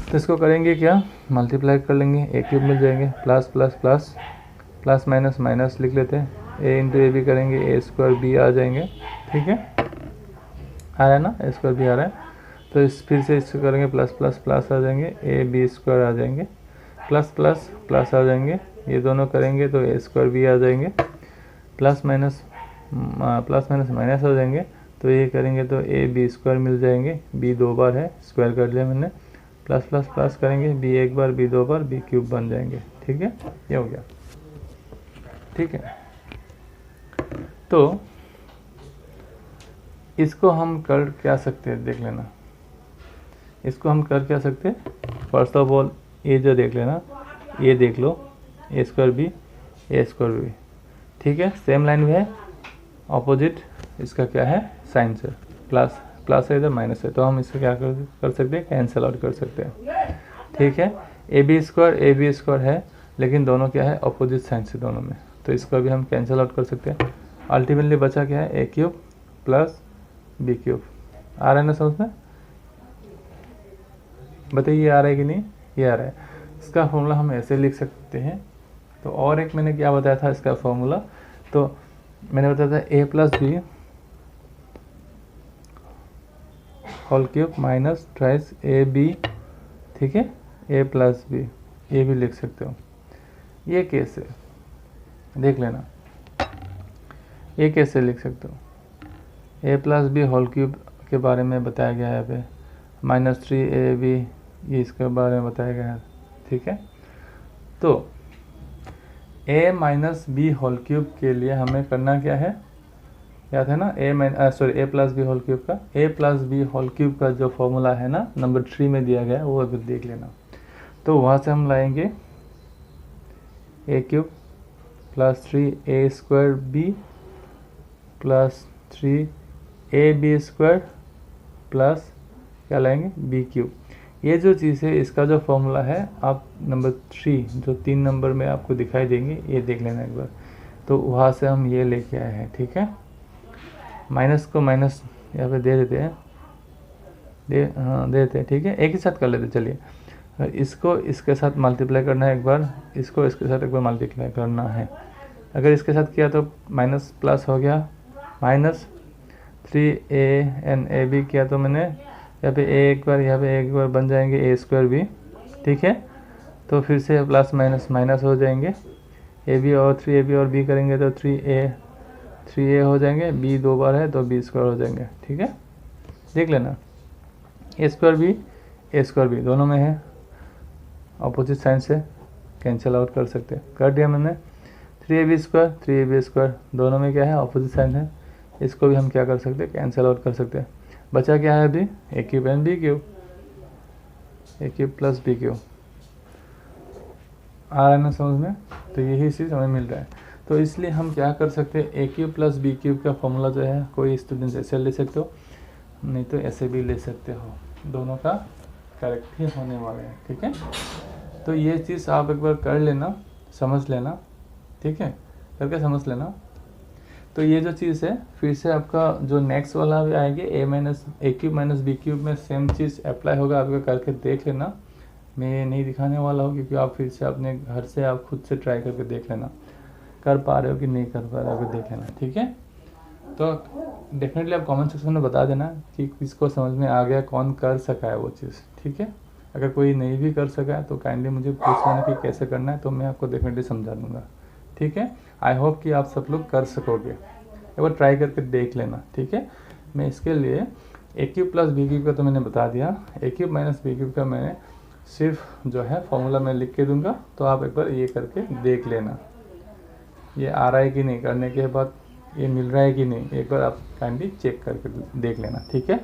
तो इसको करेंगे क्या, मल्टीप्लाई कर लेंगे, ए क्यूब मिल जाएंगे, plus plus plus plus minus minus लिख लेते हैं, ए इंटू ए बी करेंगे, ए स्क्वायर बी आ जाएंगे, ठीक है, आ रहा है ना, ए स्क्वायर बी आ रहा है। तो इस फिर से इसको करेंगे, प्लस प्लस प्लस आ जाएंगे, ए बी स्क्वायर आ जाएंगे, प्लस प्लस प्लस आ जाएंगे, ये दोनों करेंगे तो ए स्क्वायर बी आ जाएंगे, प्लस माइनस माइनस हो जाएंगे, तो ये करेंगे तो ए बी स्क्वायर मिल जाएंगे, बी दो बार है, स्क्वायर कर लिया मैंने, प्लस प्लस प्लस करेंगे, बी एक बार बी दो बार, बी क्यूब बन जाएंगे, ठीक है, ये हो गया, ठीक है। तो इसको हम कर क्या सकते हैं, देख लेना, इसको हम कर क्या सकते हैं, फर्स्ट ऑफ ऑल ये जो देख लेना, ये देख लो, ए स्क्वायर बी, ठीक है, सेम लाइन में है, ऑपोजिट इसका क्या है, साइन से, प्लस प्लस है इधर माइनस है, तो हम इससे क्या कर सकते हैं, कैंसिल आउट कर सकते हैं, ठीक है। ए बी स्क्वायर है, लेकिन दोनों क्या है, ऑपोजिट साइन से दोनों में, तो इसको भी हम कैंसिल आउट कर सकते हैं। अल्टीमेटली बचा क्या है, A cube plus B cube, आ रहा है ना समझ में, बताइए आ रहा है कि नहीं, ये आ रहा है। इसका फॉर्मूला हम ऐसे लिख सकते हैं। तो और एक मैंने क्या बताया था इसका फॉर्मूला, तो मैंने बताया था A plus B whole cube minus thrice A B, ठीक है, ए प्लस बी, ये भी लिख सकते हो। ये कैसे देख लेना, ये कैसे लिख सकते हो, A plus B whole cube के बारे में बताया गया है यहाँ पे, माइनस 3ab ये इसके बारे में बताया गया है, ठीक है। तो a minus B whole cube के लिए हमें करना क्या है, याद है ना, A plus B whole cube का, A plus B whole cube का जो फॉर्मूला है ना, नंबर 3 में दिया गया है, वो अगर देख लेना। तो वहाँ से हम लाएंगे A cube plus 3a square B plus 3ab square plus क्या लाएंगे, बी क्यूब। ये जो चीज़ है, इसका जो फॉर्मूला है, आप नंबर 3 जो 3 नंबर में आपको दिखाई देंगे, ये देख लेना एक बार। तो वहाँ से हम ये लेके आए हैं, ठीक है। माइनस को माइनस यहाँ पे दे देते हैं, दे देते हैं, ठीक है, एक ही साथ कर लेते, चलिए। इसको इसके साथ मल्टीप्लाई करना है एक बार, इसको इसके साथ एक बार मल्टीप्लाई करना है। अगर इसके साथ किया तो माइनस प्लस हो गया, माइनस 3ab किया तो मैंने यहाँ पे एक बार, यहाँ पे एक बार बन जाएंगे ए स्क्वायर बी, ठीक है। तो फिर से प्लस माइनस माइनस हो जाएंगे, ए बी और 3ab और बी करेंगे तो 3a हो जाएंगे, बी दो बार है तो बी स्क्वायर हो जाएंगे, ठीक है, देख लेना। ए स्क्वायर बी दोनों में है, अपोजिट साइन से कैंसिल आउट कर सकते हैं, कर दिया मैंने। 3ab स्क्वायर दोनों में क्या है, अपोजिट साइन है, इसको भी हम क्या कर सकते हैं, कैंसिल आउट कर सकते हैं। बचा क्या है अभी, A cube and B cube, A cube plus B cube, आ रहा है ना समझ में। तो यही चीज़ हमें मिल रहा है। तो इसलिए हम क्या कर सकते हैं, ए क्यूब प्लस बी क्यूब का फॉर्मूला जो है, कोई स्टूडेंट्स ऐसे ले सकते हो, नहीं तो ऐसे भी ले सकते हो, दोनों का करेक्ट ही होने वाला है, ठीक है। तो ये चीज़ आप एक बार कर लेना, समझ लेना, ठीक है, करके समझ लेना। तो ये जो चीज़ है, फिर से आपका जो नेक्स्ट वाला भी आएंगे, ए क्यूब माइनस बी क्यूब में सेम चीज़ अप्लाई होगा, आपका करके देख लेना। मैं ये नहीं दिखाने वाला हूँ, क्योंकि आप फिर से अपने घर से आप खुद से ट्राई करके देख लेना, कर पा रहे हो कि नहीं कर पा रहे हो, देख लेना, ठीक है। तो डेफिनेटली आप कमेंट सेक्शन में बता देना कि किसको समझ में आ गया, कौन कर सका है वो चीज़, ठीक है। अगर कोई नहीं भी कर सका है तो काइंडली मुझे पूछ लेना कि कैसे करना है, तो मैं आपको डेफिनेटली समझा दूँगा, ठीक है। आई होप कि आप सब लोग कर सकोगे, एक बार ट्राई करके देख लेना, ठीक है। मैं इसके लिए ए क्यूब प्लस बी क्यूब का तो मैंने बता दिया, ए क्यूब माइनस बी क्यूब का मैंने सिर्फ जो है फॉर्मूला मैं लिख के दूंगा, तो आप एक बार ये करके देख लेना, ये आ रहा है कि नहीं, करने के बाद ये मिल रहा है कि नहीं, एक बार आप काइंडली चेक करके देख लेना, ठीक है।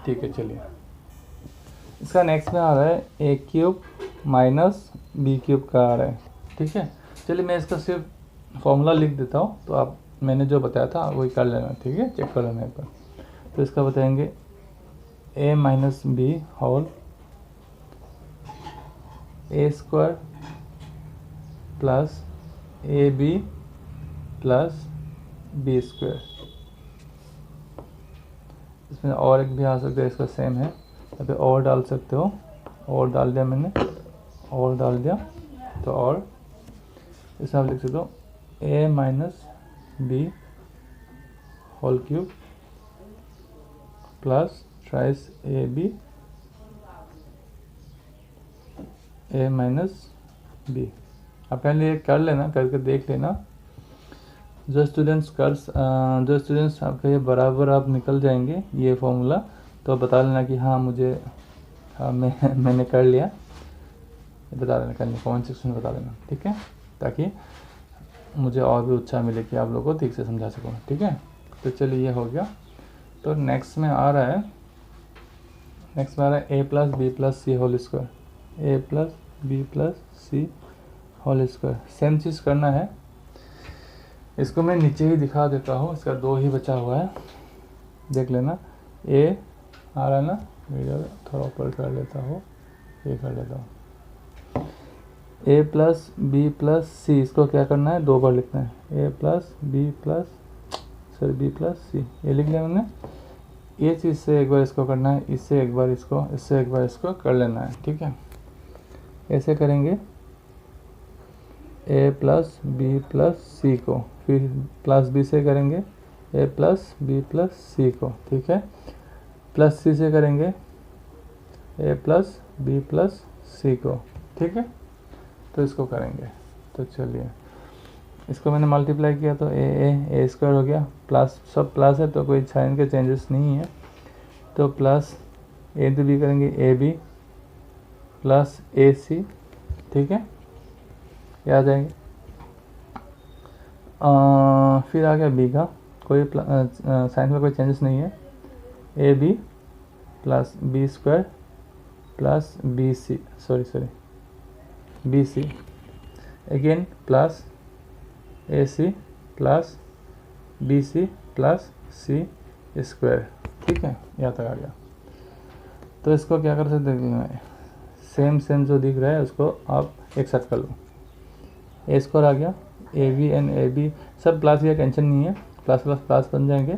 ठीक है, चलिए इसका नेक्स्ट में आ रहा है A cube minus B cube का आ रहा है, ठीक है। चलिए मैं इसका सिर्फ फॉर्मूला लिख देता हूँ, तो आप मैंने जो बताया था वही कर लेना, ठीक है, चेक कर लेना एक बार। तो इसका बताएंगे A minus B whole A square plus A B plus B square. इसमें और एक भी आ सकता है, इसका सेम है, यहाँ पे और डाल सकते हो, और डाल दिया मैंने, और डाल दिया, तो और इसमें आप लिख सकते हो A minus B whole cube plus thrice A B A minus B. आप पहले ये कर लेना, करके देख लेना। जो स्टूडेंट्स आपका ये बराबर आप निकल जाएंगे ये फॉर्मूला, तो बता लेना कि हाँ मुझे मैंने कर लिया, बता देना, करने कमेंट सेक्शन में बता देना, ठीक है, ताकि मुझे और भी उत्साह मिले कि आप लोगों को ठीक से समझा सकूँ, ठीक है। तो चलिए ये हो गया। तो नेक्स्ट में आ रहा है A plus B plus C whole square, A plus B plus C whole square. Same चीज़ करना है, इसको मैं नीचे ही दिखा देता हूँ, इसका 2 ही बचा हुआ है, देख लेना। ए आ रहा है ना, थोड़ा ऊपर कर लेता हूँ, ये कर लेता हूँ। ए प्लस बी प्लस सी, इसको क्या करना है, 2 बार लिखना है, ए प्लस बी प्लस सी, ये लिख लिया मैंने। ये चीज़ से एक बार इसको करना है, इससे एक बार इसको कर लेना है, ठीक है। ऐसे करेंगे ए प्लस बी प्लस सी को, फिर प्लस बी से करेंगे ए प्लस बी प्लस सी को, ठीक है। प्लस सी से करेंगे ए प्लस बी प्लस सी को, ठीक है। तो इसको करेंगे, तो चलिए इसको मैंने मल्टीप्लाई किया तो ए स्क्वायर हो गया, प्लस सब प्लस है तो कोई साइन के चेंजेस नहीं है, तो प्लस ए इंटू बी करेंगे ए बी प्लस ए सी, ठीक है, ये आ जाएंगे। फिर आ गया बी का, कोई साइन में कोई चेंजेस नहीं है, A B plus B square plus B C, B C again plus A C plus B C plus C square, ठीक है, यहाँ तक आ गया। तो इसको क्या कर सकते हैं, सेम जो दिख रहा है उसको आप एक साथ कर लो। ए स्क्वायर आ गया, A B and A B सब प्लस, या टेंशन नहीं है, प्लस प्लस प्लस बन जाएंगे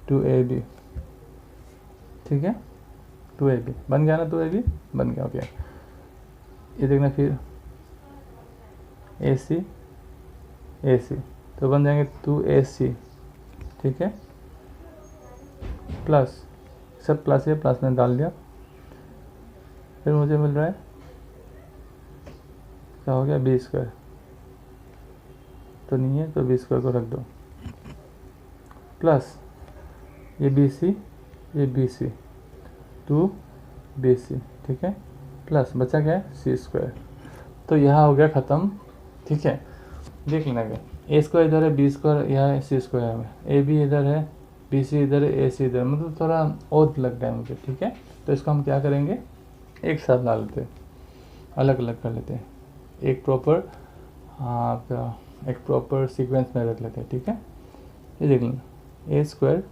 2ab, ठीक है, 2ab बन गया ना, 2ab बन गया, ओके। ये देखना, फिर AC तो बन जाएंगे 2AC, ठीक है, प्लस सब प्लस है, प्लस में डाल दिया, फिर मुझे मिल रहा है क्या हो गया, बी स्क्वायर तो नहीं है, तो बी स्क्वायर को रख दो, प्लस ये BC ये BC 2BC, ठीक है, प्लस बचा क्या है सी स्क्वायर। तो यहाँ हो गया ख़त्म, ठीक है। देख लेना क्या, ए स्क्वायर इधर है, बी स्क्वायर यहाँ है, सी स्क्वायर में, ए बी इधर है, बी सी इधर है, ए सी इधर, मतलब थोड़ा और लग रहा है मुझे, ठीक है। तो इसको हम क्या करेंगे, एक साथ ला लेते हैं, अलग अलग कर लेते हैं, एक प्रॉपर सीक्वेंस में रख लेते हैं, ठीक है। ये देख लेना, A square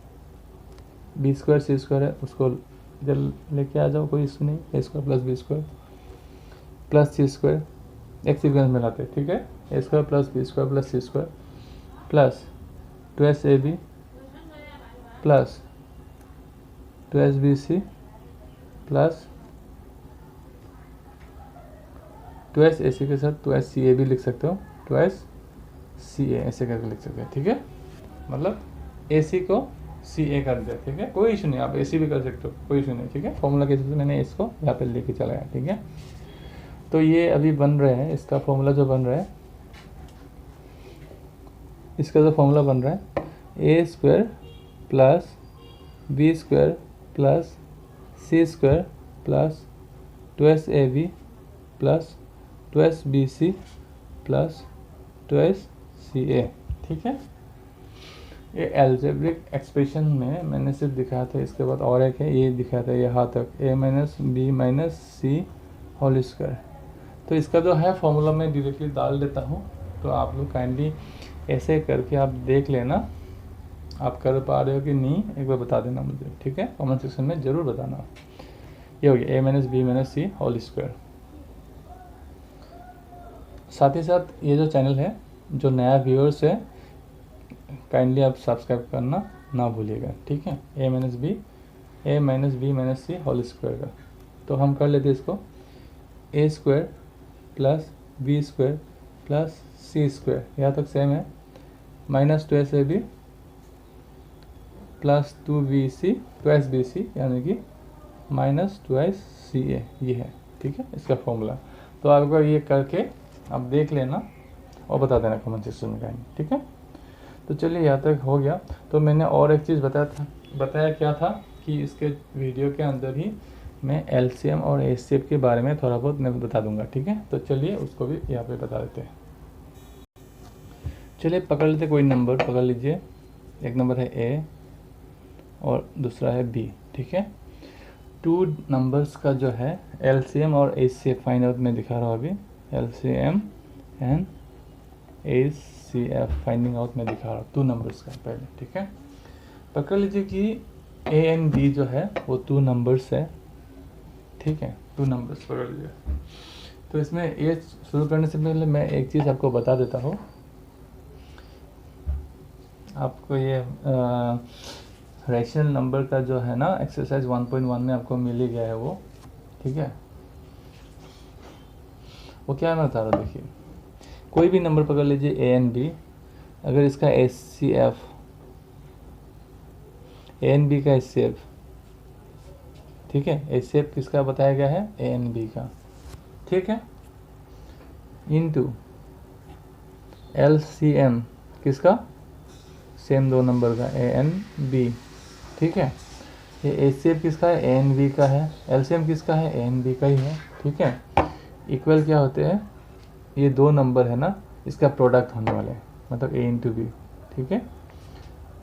B square C square है, उसको इधर लेके आ जाओ, कोई इशू नहीं, A square plus B square plus C square, एक सीक्वेंस में लाते हैं, ठीक है। A square plus B square plus C square plus 2SAB plus 2SBC plus 2SAC के साथ 2SCA भी लिख सकते हो, 2SCA ऐसे करके लिख सकते हैं, ठीक है। मतलब AC को CA कर दिया, ठीक है, कोई इशू नहीं, आप AC भी कर सकते हो, कोई इशू नहीं, ठीक है। फॉर्मूला के हिसाब से मैंने इसको यहाँ पे लेके चला गया, ठीक है। तो ये अभी बन रहे हैं, इसका फॉर्मूला जो बन रहा है, इसका जो फॉर्मूला बन रहा है A square plus B square plus C square plus 2ab plus 2bc plus 2ca। ठीक है, ये एल्जेब्रिक एक्सप्रेशन में मैंने सिर्फ दिखाया था, इसके बाद और एक है ये दिखाया था यहाँ तक a minus B minus C whole square. तो इसका जो है फॉर्मूला मैं डायरेक्टली डाल देता हूँ, तो आप लोग काइंडली ऐसे करके आप देख लेना, आप कर पा रहे हो कि नहीं एक बार बता देना मुझे। ठीक है, कमेंट सेक्शन में ज़रूर बताना। ये हो गया a minus B minus C whole square. साथ ही साथ ये जो चैनल है, जो नया व्यूअर्स है, काइंडली आप सब्सक्राइब करना ना भूलिएगा। ठीक है, a minus B minus C whole square का। तो हम कर लेते इसको a square plus B square plus C square, यहाँ तक सेम है, माइनस 2ab प्लस 2bc यानी कि माइनस 2ca ये है। ठीक है, इसका फॉर्मूला। तो आपको ये करके आप देख लेना और बता देना कमेंट सेक्शन में कहीं। ठीक है, तो चलिए यहाँ तक हो गया। तो मैंने और एक चीज़ बताया क्या था कि इसके वीडियो के अंदर ही मैं एलसीएम और एचसीएफ के बारे में थोड़ा बहुत मैं बता दूंगा। ठीक है, तो चलिए उसको भी यहाँ पे बता देते हैं। चलिए पकड़ लेते, कोई नंबर पकड़ लीजिए। एक नंबर है ए और दूसरा है बी। ठीक है, 2 नंबर्स का जो है एलसीएम और एचसीएफ फाइंड आउट में दिखा रहा हूँ अभी। LCM and HCF finding out में दिखा रहा हूँ 2 नंबर्स का पहले। ठीक है, पकड़ लीजिए कि ए एंड बी जो है वो 2 नंबर्स है। ठीक है, 2 नंबर्स पकड़ लीजिए। तो इसमें ये शुरू करने से पहले मैं एक चीज़ आपको बता देता हूँ। आपको ये रैशनल नंबर का जो है ना एक्सरसाइज 1.1 में आपको मिल ही गया है वो। ठीक है, वो क्या मैं बता रहा हूँ, देखिए कोई भी नंबर पकड़ लीजिए ए एंड बी, अगर इसका H C F, A and B का एच सी एफ, ठीक है, एच सी एफ किसका बताया गया है, ए एंड बी का। ठीक है, इनटू एल सी एम किसका, सेम 2 नंबर का ए एन बी। ठीक है, ये एच सी एफ किसका है, ए एन बी का है, एल सी एम किसका है, ए एन बी का ही है। ठीक है, इक्वल क्या होते हैं, ये 2 नंबर है ना, इसका प्रोडक्ट होने वाले, मतलब ए इंटू बी। ठीक है,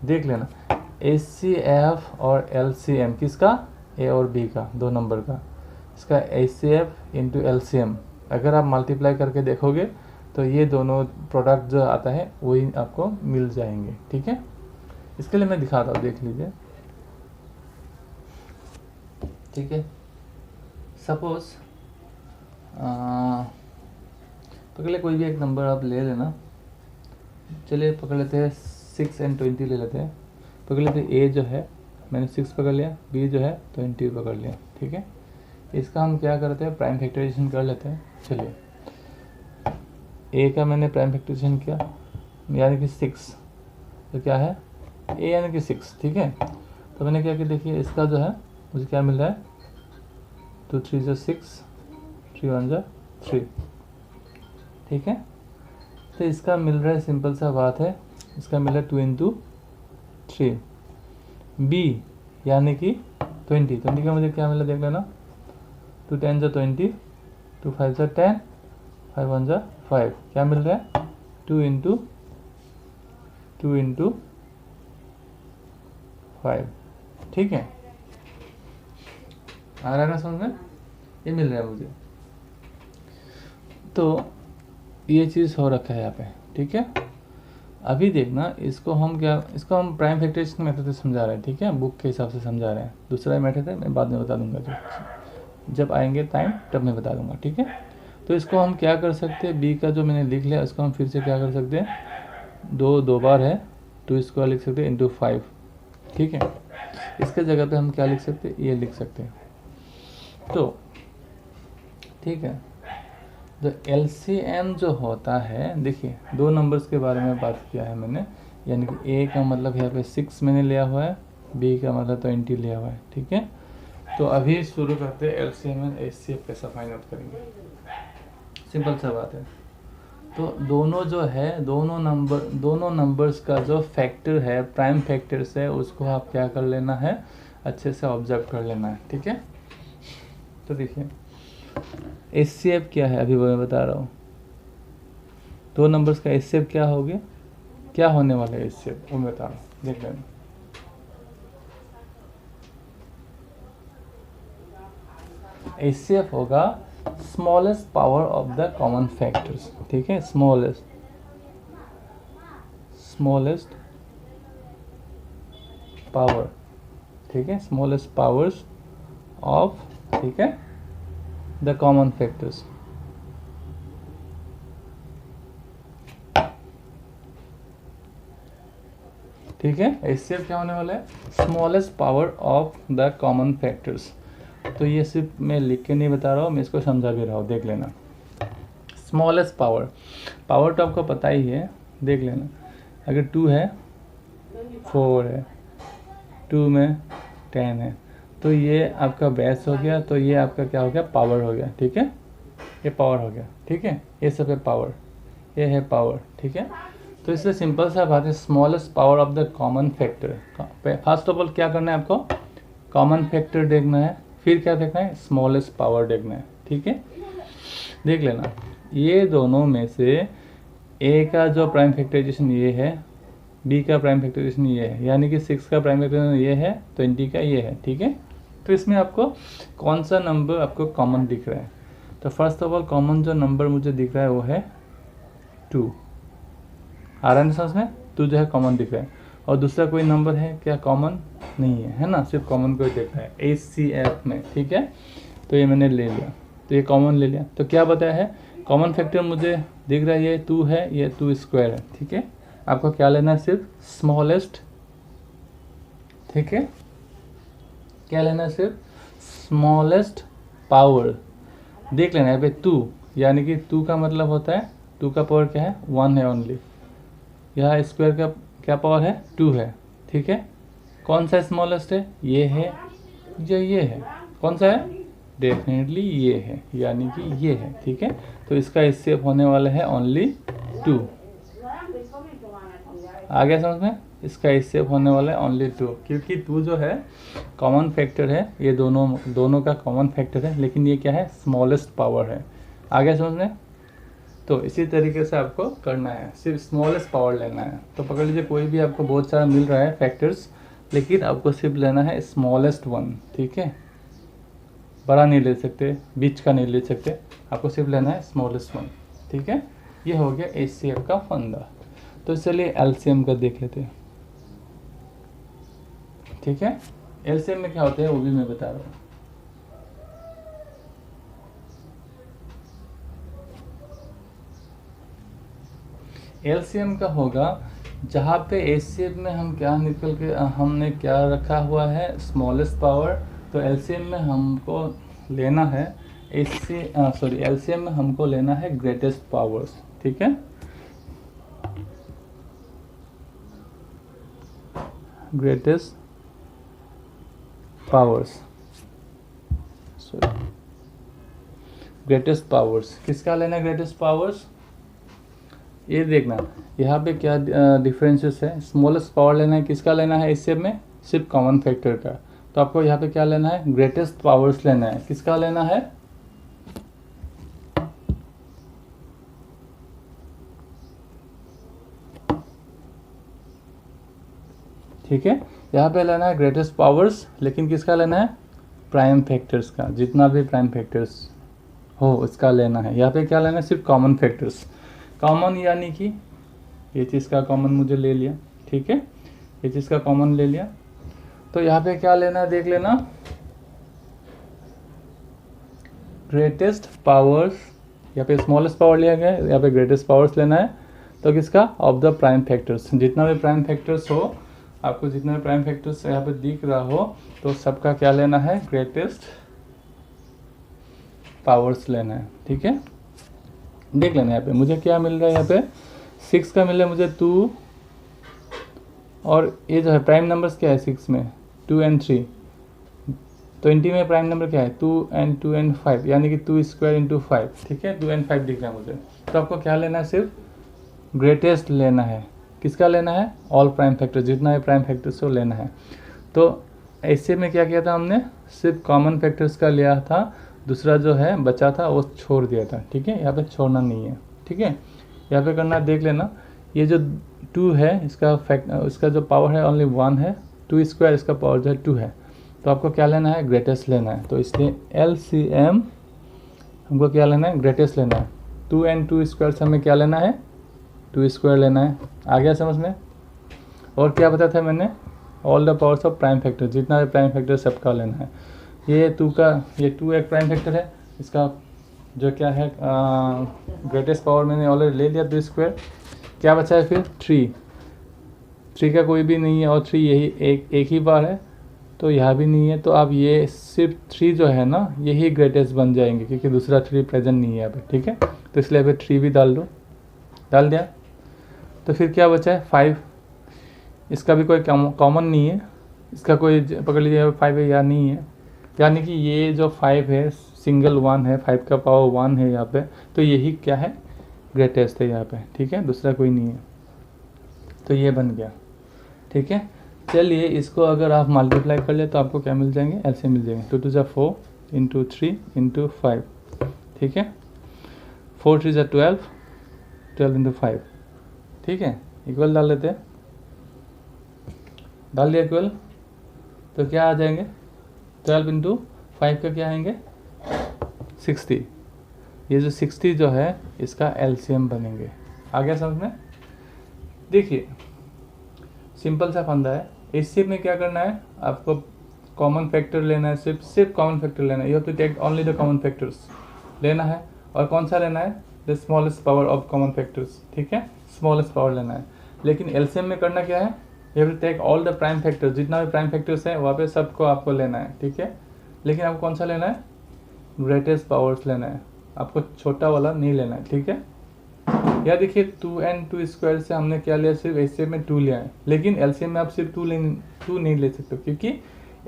देख लेना एच सी एफ और एल सी एम किसका, ए और बी का, 2 नंबर का, इसका H C F into L C M अगर आप मल्टीप्लाई करके देखोगे तो ये दोनों प्रोडक्ट जो आता है वही आपको मिल जाएंगे। ठीक है, इसके लिए मैं दिखाता हूँ, देख लीजिए। ठीक है, सपोज पकड़ ले, कोई भी एक नंबर आप ले लेना। चलिए पकड़ लेते हैं 6 एंड 20 ले लेते हैं। पकड़ लेते हैं ए जो है मैंने 6 पकड़ लिया, बी जो है 20 पकड़ लिया। ठीक है, इसका हम क्या करते हैं, प्राइम फैक्टराइजेशन कर लेते हैं। चलिए ए का मैंने प्राइम फैक्टराइजेशन किया यानी कि 6, तो क्या है ए यानी कि 6। ठीक है, तो मैंने क्या किया, देखिए इसका जो है मुझे क्या मिल रहा है, 2 3 जो 6, 3 1 जो 3। ठीक है, तो इसका मिल रहा है, सिंपल सा बात है, इसका मिल रहा है 2 इंटू 3। बी यानी कि 20 का मुझे क्या मिला देख लेना, 2 10 जो 20, 2 5 जो 10, 5 1 जो 5, क्या मिल रहा है 2 इंटू 5। ठीक है, आ रहा है ना समझ में, ये मिल रहा है मुझे। तो ये चीज़ हो रखा है यहाँ पे। ठीक है, अभी देखना इसको हम प्राइम फैक्टराइजेशन मेथड से समझा रहे हैं। ठीक है, बुक के हिसाब से समझा रहे हैं, दूसरा मेथड है मैं बाद में बता दूंगा, जब आएंगे टाइम तब मैं बता दूंगा। ठीक है, तो इसको हम क्या कर सकते हैं, बी का जो मैंने लिख लिया इसको हम फिर से क्या कर सकते हैं, 2 बार है, 2 स्क्वायर लिख सकते हैं इंटू 5। ठीक है, इसके जगह पे हम क्या लिख सकते हैं, ये लिख सकते हैं। तो ठीक है, जो LCM जो होता है, देखिए 2 नंबर्स के बारे में बात किया है मैंने, यानी कि ए का मतलब यहाँ पे 6 मैंने लिया हुआ है, बी का मतलब 20 लिया हुआ है। ठीक है, तो अभी शुरू करते हैं LCM एंड HCF कैसा फाइंड आउट करेंगे। सिंपल सा बात है। तो दोनों जो है दोनों नंबर्स का जो फैक्टर है, प्राइम फैक्टर्स है, उसको आप क्या कर लेना है, अच्छे से ऑब्जर्व कर लेना है, ठीक है। तो देखिए HCF क्या है, अभी वो मैं बता रहा हूँ। दो नंबर्स का HCF क्या होगा, क्या होने वाला है HCF, वो मैं बता रहा हूँ, देख लेना। HCF होगा smallest power of the common factors, ठीक है। स्मॉलेस्ट पावर, ठीक है, स्मॉलेस्ट पावर्स ऑफ, ठीक है, द कॉमन फैक्टर्स। ठीक है, HCF क्या होने वाला है, smallest power of the common factors. तो ये सिर्फ मैं लिख के नहीं बता रहा हूँ, मैं इसको समझा भी रहा हूँ, देख लेना। स्मॉलेस्ट पावर, पावर तो आपको पता ही है, देख लेना। अगर 2 है, 4 है, 2 में 10 है, तो ये आपका बेस हो गया, तो ये आपका क्या हो गया, पावर हो गया, ठीक है। ये पावर हो गया, ठीक है। ये सब है पावर, ये है पावर, ठीक है। तो इससे सिंपल सा बात है, smallest power of the common factor. First of all क्या करना है आपको, कॉमन फैक्टर देखना है, फिर क्या देखना है, स्मॉलेस्ट पावर देखना है, ठीक है। देख लेना, ये दोनों में से ए का जो प्राइम फैक्टराइजेशन ये है, बी का प्राइम फैक्टराइजेशन ये है, यानी कि 6 का प्राइम फैक्टराइजेशन ये है, 20 का ये है, ठीक है। तो इसमें आपको कौन सा नंबर आपको कॉमन दिख रहा है। तो फर्स्ट ऑफ ऑल कॉमन जो नंबर मुझे दिख रहा है वो है 2, आ रहा है समझ में, 2 जो है कॉमन दिख रहा है। और दूसरा कोई नंबर है क्या कॉमन, नहीं है, है ना, सिर्फ कॉमन को ही देख रहा है HCF में, ठीक है। तो ये मैंने ले लिया, तो ये कॉमन ले लिया। तो क्या बताया है, कॉमन फैक्टर मुझे दिख रहा है ये 2 है, ये 2 स्क्वायर है, ठीक है। आपको क्या लेना है, सिर्फ स्मॉलेस्ट, ठीक है, क्या लेना है, सिर्फ स्मॉलेस्ट पावर देख लेना है। 2 यानी कि 2 का मतलब होता है, 2 का पावर क्या है, 1 है ओनली। यहाँ स्क्वायर का क्या पावर है, 2 है, ठीक है। कौन सा स्मॉलेस्ट है, ये है या ये है, कौन सा है, डेफिनेटली ये है, यानी कि ये है, ठीक है। तो इसका HCF होने वाला है ओनली 2, आ गया समझ में। इसका HCF होने वाला है ओनली 2, क्योंकि 2 जो है कॉमन फैक्टर है, ये दोनों का कॉमन फैक्टर है, लेकिन ये क्या है, स्मॉलेस्ट पावर है, आ गया समझ में। तो इसी तरीके से आपको करना है, सिर्फ स्मॉलेस्ट पावर लेना है। तो पकड़ लीजिए, कोई भी आपको बहुत सारा मिल रहा है फैक्टर्स, लेकिन आपको सिर्फ लेना है स्मॉलेस्ट वन, ठीक है। बड़ा नहीं ले सकते, बीच का नहीं ले सकते, आपको सिर्फ लेना है स्मॉलेस्ट वन, ठीक है। ये हो गया HCF का फंडा। तो चलिए LCM का देख लेते हैं, ठीक है। LCM में क्या होता है वो भी मैं बता रहा हूँ। LCM का होगा, जहाँ पे HCF में हम क्या निकल के हमने क्या रखा हुआ है, स्मॉलेस्ट पावर। तो LCM में हमको लेना है LCM में हमको लेना है ग्रेटेस्ट पावर्स, ठीक है, ग्रेटेस्ट पावर्स, ग्रेटेस्ट पावर्स किसका लेना है, ग्रेटेस्ट पावर्स। ये देखना यहाँ पे क्या डिफरेंसेस है, स्मॉलेस्ट पावर लेना है, किसका लेना है HCF में, सिर्फ कॉमन फैक्टर का। तो आपको यहाँ पे क्या लेना है, ग्रेटेस्ट पावर्स लेना है, किसका लेना है, ठीक है। यहाँ पे लेना है ग्रेटेस्ट पावर्स, लेकिन किसका लेना है, प्राइम फैक्टर्स का, जितना भी प्राइम फैक्टर्स हो उसका लेना है। यहाँ पे क्या लेना है, सिर्फ कॉमन फैक्टर्स। कॉमन यानी कि ये चीज़ का कॉमन मुझे ले लिया, ठीक है, ये चीज़ का कॉमन ले लिया। तो यहाँ पे क्या लेना है, देख लेना, ग्रेटेस्ट पावर्स, यहाँ पे स्मॉलेस्ट पावर लिया गया है, यहाँ पे ग्रेटेस्ट पावर्स लेना है। तो किसका, ऑफ द प्राइम फैक्टर्स, जितना भी प्राइम फैक्टर्स हो, आपको जितना भी प्राइम फैक्टर्स यहाँ पे दिख रहा हो, तो सबका क्या लेना है, ग्रेटेस्ट पावर्स लेना है, ठीक है। देख लेना यहाँ पे मुझे क्या मिल रहा है, यहाँ पे 6 का मिल रहा है मुझे 2, और ये जो है प्राइम नंबर्स क्या है 6 में, 2 और 3, 20 में प्राइम नंबर क्या है 2 and 5, यानी कि 2 स्क्वायर इंटू 5, ठीक है 2 and 5 दिख रहा है मुझे। तो आपको क्या लेना है, सिर्फ ग्रेटेस्ट लेना है। किसका लेना है, ऑल प्राइम फैक्टर, जितना भी प्राइम फैक्टर्स को लेना है। तो ऐसे में क्या किया था हमने, सिर्फ कॉमन फैक्टर्स का लिया था, दूसरा जो है बचा था वो छोड़ दिया था, ठीक है। यहाँ पे छोड़ना नहीं है, ठीक है। यहाँ पे करना, देख लेना, ये जो 2 है इसका जो पावर है ओनली 1 है, 2 स्क्वायर इसका पावर जो है 2 है। तो आपको क्या लेना है, ग्रेटेस्ट लेना है। तो इसलिए LCM हमको क्या लेना है, ग्रेटेस्ट लेना है। 2 and 2 स्क्वायर से हमें क्या लेना है, 2 स्क्वायर लेना है। आ गया समझ में। और क्या बताया था मैंने, all the powers of prime factor, जितना भी प्राइम फैक्टर सबका लेना है। ये 2 एक प्राइम फैक्टर है, इसका जो क्या है ग्रेटेस्ट पावर मैंने ऑलरेडी ले लिया 2 स्क्वायर। क्या बचा है फिर 3 का कोई भी नहीं है, और 3 यही एक ही बार है, तो यहाँ भी नहीं है। तो अब ये सिर्फ 3 जो है ना, यही ग्रेटेस्ट बन जाएंगे, क्योंकि दूसरा 3 प्रेजेंट नहीं है यहाँ पे, ठीक है। तो इसलिए यहाँ पे 3 भी डाल दो, डाल दिया। तो फिर क्या बचा है 5, इसका भी कोई कॉमन नहीं है, इसका कोई पकड़ लीजिए 5 है या नहीं है, यानी कि ये जो 5 है सिंगल 1 है, 5 का पावर 1 है यहाँ पे, तो यही क्या है, ग्रेटेस्ट है यहाँ पे, ठीक है, दूसरा कोई नहीं है। तो ये बन गया, ठीक है। चलिए इसको अगर आप मल्टीप्लाई कर ले तो आपको क्या मिल जाएंगे, एलसीएम मिल जाएंगे। 2 2 जा 4 इंटू 3 इंटू 5, ठीक है। 4 3 जा 12, 12 इंटू 5, ठीक है। इक्वल डाल लेते हैं, डाल दिया इक्वल, तो क्या आ जाएंगे 12 इंटू 5 का क्या आएंगे 60। ये जो 60 जो है इसका एलसीएम बनेंगे। आ गया समझ में। देखिए सिंपल सा फंदा है। इस स्टेप में क्या करना है, आपको कॉमन फैक्टर लेना है, सिर्फ कॉमन फैक्टर लेना है। You have to take only the common factors लेना है। और कौन सा लेना है, the smallest power of common factors, ठीक है, स्मॉलेस्ट पावर लेना है। लेकिन एलसीएम में करना क्या है, you have to take all the prime factors, जितना भी प्राइम फैक्टर्स है वहाँ पे सबको आपको लेना है, ठीक है। लेकिन आपको कौन सा लेना है, ग्रेटेस्ट पावर्स लेना है, आपको छोटा वाला नहीं लेना है, ठीक है। या देखिए 2 and 2 स्क्वायर से हमने क्या लिया, सिर्फ एलसीएम में 2 लिया है। लेकिन एलसीएम में आप सिर्फ 2 नहीं ले सकते, क्योंकि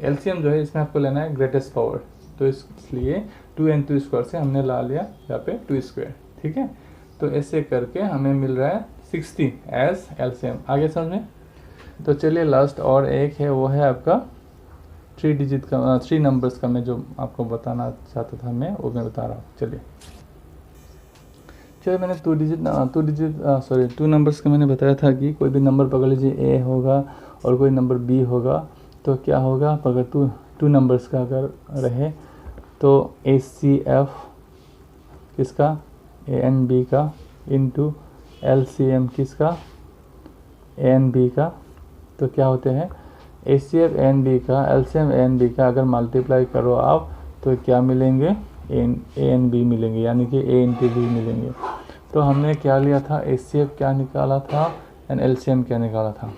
एलसीएम जो है इसमें आपको लेना है ग्रेटेस्ट पावर। तो इसलिए 2 and 2 स्क्वायर से हमने ला लिया यहाँ पे 2 स्क्वायर, ठीक है। तो ऐसे करके हमें मिल रहा है 60 एज एलसीएम। आगे समझ में। तो चलिए लास्ट और एक है, वो है आपका 3 डिजिट का 3 नंबर्स का, मैं जो आपको बताना चाहता था मैं वो मैं बता रहा हूँ। चलिए मैंने 2 नंबर्स का मैंने बताया था कि कोई भी नंबर पकड़ लीजिए, ए होगा और कोई नंबर बी होगा, तो क्या होगा, अगर 2 नंबर्स का अगर रहे तो ACF किसका, ANB का इंटू LCM किसका, ANB का। तो क्या होते हैं ACF ANB का, LCM ANB का अगर मल्टीप्लाई करो आप तो क्या मिलेंगे, ANB मिलेंगे, यानी कि A इंटू B मिलेंगे। तो हमने क्या लिया था, ACF क्या निकाला था एंड LCM क्या निकाला था,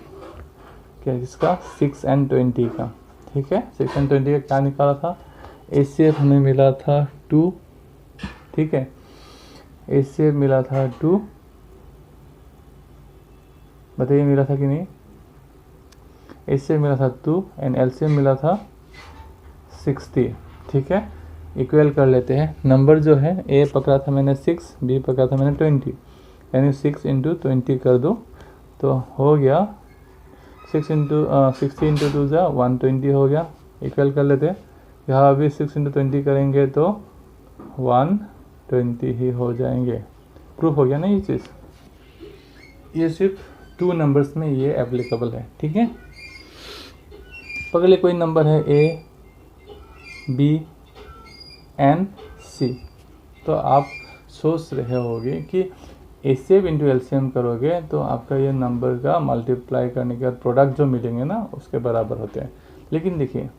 क्या इसका 6 and 20 का, ठीक है। 6 and 20 का क्या निकाला था, ACF हमें मिला था 2, ठीक है। ACF मिला था 2, बताइए मिला था कि नहीं। ACF मिला था 2 एंड LCM मिला था 60, ठीक है। इक्वल कर लेते हैं। नंबर जो है ए पकड़ा था मैंने 6, बी पकड़ा था मैंने 20, यानी 6 इंटू 20 कर दो तो हो गया 60 इंटू 2 जा 120 हो गया। इक्वल कर लेते हैं। यहाँ अभी 6 इंटू 20 करेंगे तो 120 ही हो जाएंगे। प्रूफ हो गया ना ये चीज़। ये सिर्फ 2 नंबर्स में ये एप्लीकेबल है, ठीक है। पकड़ ले कोई नंबर है ए बी एन सी, तो आप सोच रहे होगे कि ACF इंटू LCM करोगे तो आपका ये नंबर का मल्टीप्लाई करने के बाद प्रोडक्ट जो मिलेंगे ना उसके बराबर होते हैं। लेकिन देखिए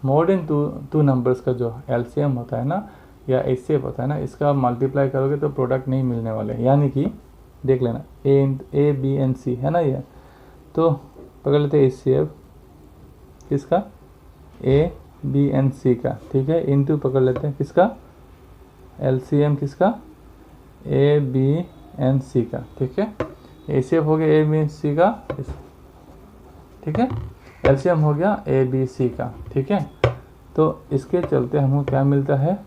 मोर देन 2 नंबर्स का जो LCM होता है ना या ACF होता है ना, इसका आप मल्टीप्लाई करोगे तो प्रोडक्ट नहीं मिलने वाले। यानी कि देख लेना A B and C है ना ये, तो पकड़ लेते ACF किसका, A B and C का, ठीक है, इंटू पकड़ लेते हैं किसका, LCM किसका, A B and C का, ठीक है। ACF हो गया A B C का, ठीक है। एलसीएम हो गया ए बी सी का, ठीक है। तो इसके चलते हमको क्या मिलता है,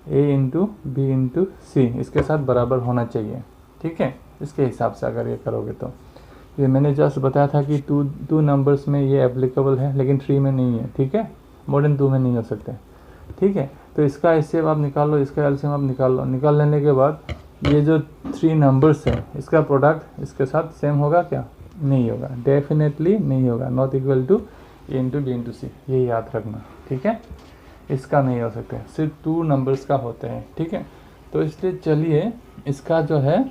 ए इंटू बी इंटू सी इसके साथ बराबर होना चाहिए, ठीक है। इसके हिसाब से अगर ये करोगे तो ये मैंने जस्ट बताया था कि टू नंबर्स में ये एप्लीकेबल है, लेकिन 3 में नहीं है, ठीक है। मोर देन 2 में नहीं हो सकते, ठीक है। तो इसका एचसीएफ आप निकाल लो, इसका एलसीएम आप निकाल लो। निकाल लेने के बाद ये जो 3 नंबर्स हैं इसका प्रोडक्ट इसके साथ सेम होगा क्या, नहीं होगा, डेफिनेटली नहीं होगा। Not equal to A into B into C, ये याद रखना, ठीक है। इसका नहीं हो सकते, सिर्फ 2 नंबर्स का होते हैं, ठीक है। तो इसलिए चलिए इसका जो है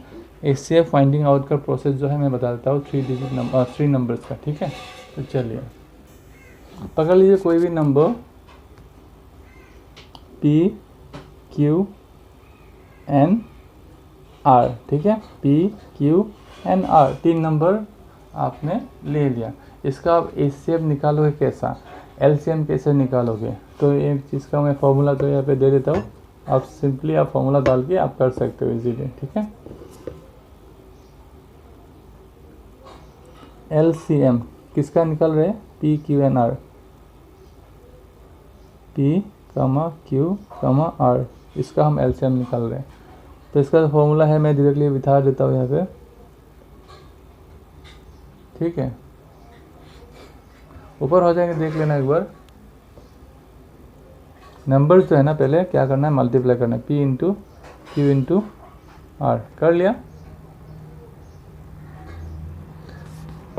एचसीएफ फाइंडिंग आउट का प्रोसेस जो है मैं बता देता हूँ 3 नंबर्स का, ठीक है। तो चलिए पकड़ लीजिए कोई भी number P Q N R, ठीक है। P Q N R 3 number आपने ले लिया। इसका आप एचसीएफ निकालोगे कैसा, एलसीएम कैसे निकालोगे, तो एक चीज़ का मैं फॉर्मूला तो यहाँ पे दे देता हूँ, आप सिंपली आप फॉर्मूला डाल के आप कर सकते हो इजीली, ठीक है। एलसीएम किसका निकल रहे हैं, P Q N R, P Q R, इसका हम एलसीएम निकाल रहे हैं। तो इसका फॉर्मूला है, मैं डायरेक्टली बिठा देता हूँ यहाँ पे, ठीक है। ऊपर हो जाएंगे, देख लेना एक बार। नंबर्स जो है ना पहले क्या करना है, मल्टीप्लाई करना है, P into Q into R, कर लिया।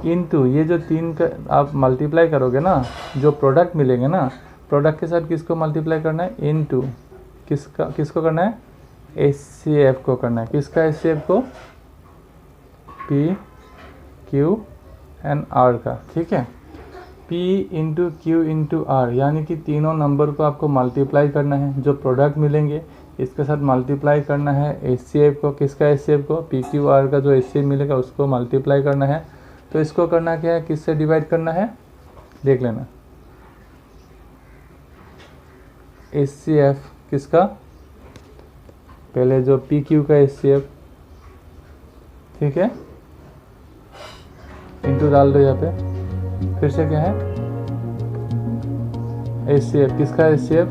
इंटू ये जो 3 का आप मल्टीप्लाई करोगे ना, जो प्रोडक्ट मिलेंगे ना, प्रोडक्ट के साथ किसको मल्टीप्लाई करना है, इनटू किसको करना है, एचसीएफ को करना है। किसका एचसीएफ को, पी क्यू एन आर का, ठीक है। P into Q into R, यानी कि तीनों नंबर को आपको मल्टीप्लाई करना है, जो प्रोडक्ट मिलेंगे इसके साथ मल्टीप्लाई करना है। एचसीएफ को, किसका एचसीएफ को, पी क्यू आर का जो एचसीएफ मिलेगा उसको मल्टीप्लाई करना है। तो इसको करना क्या है, किससे डिवाइड करना है, देख लेना। एचसीएफ किसका, पहले जो पी क्यू का एचसीएफ, ठीक है, इंटू डाल दो यहाँ पे। फिर से क्या है, एचसीएफ, किसका एचसीएफ,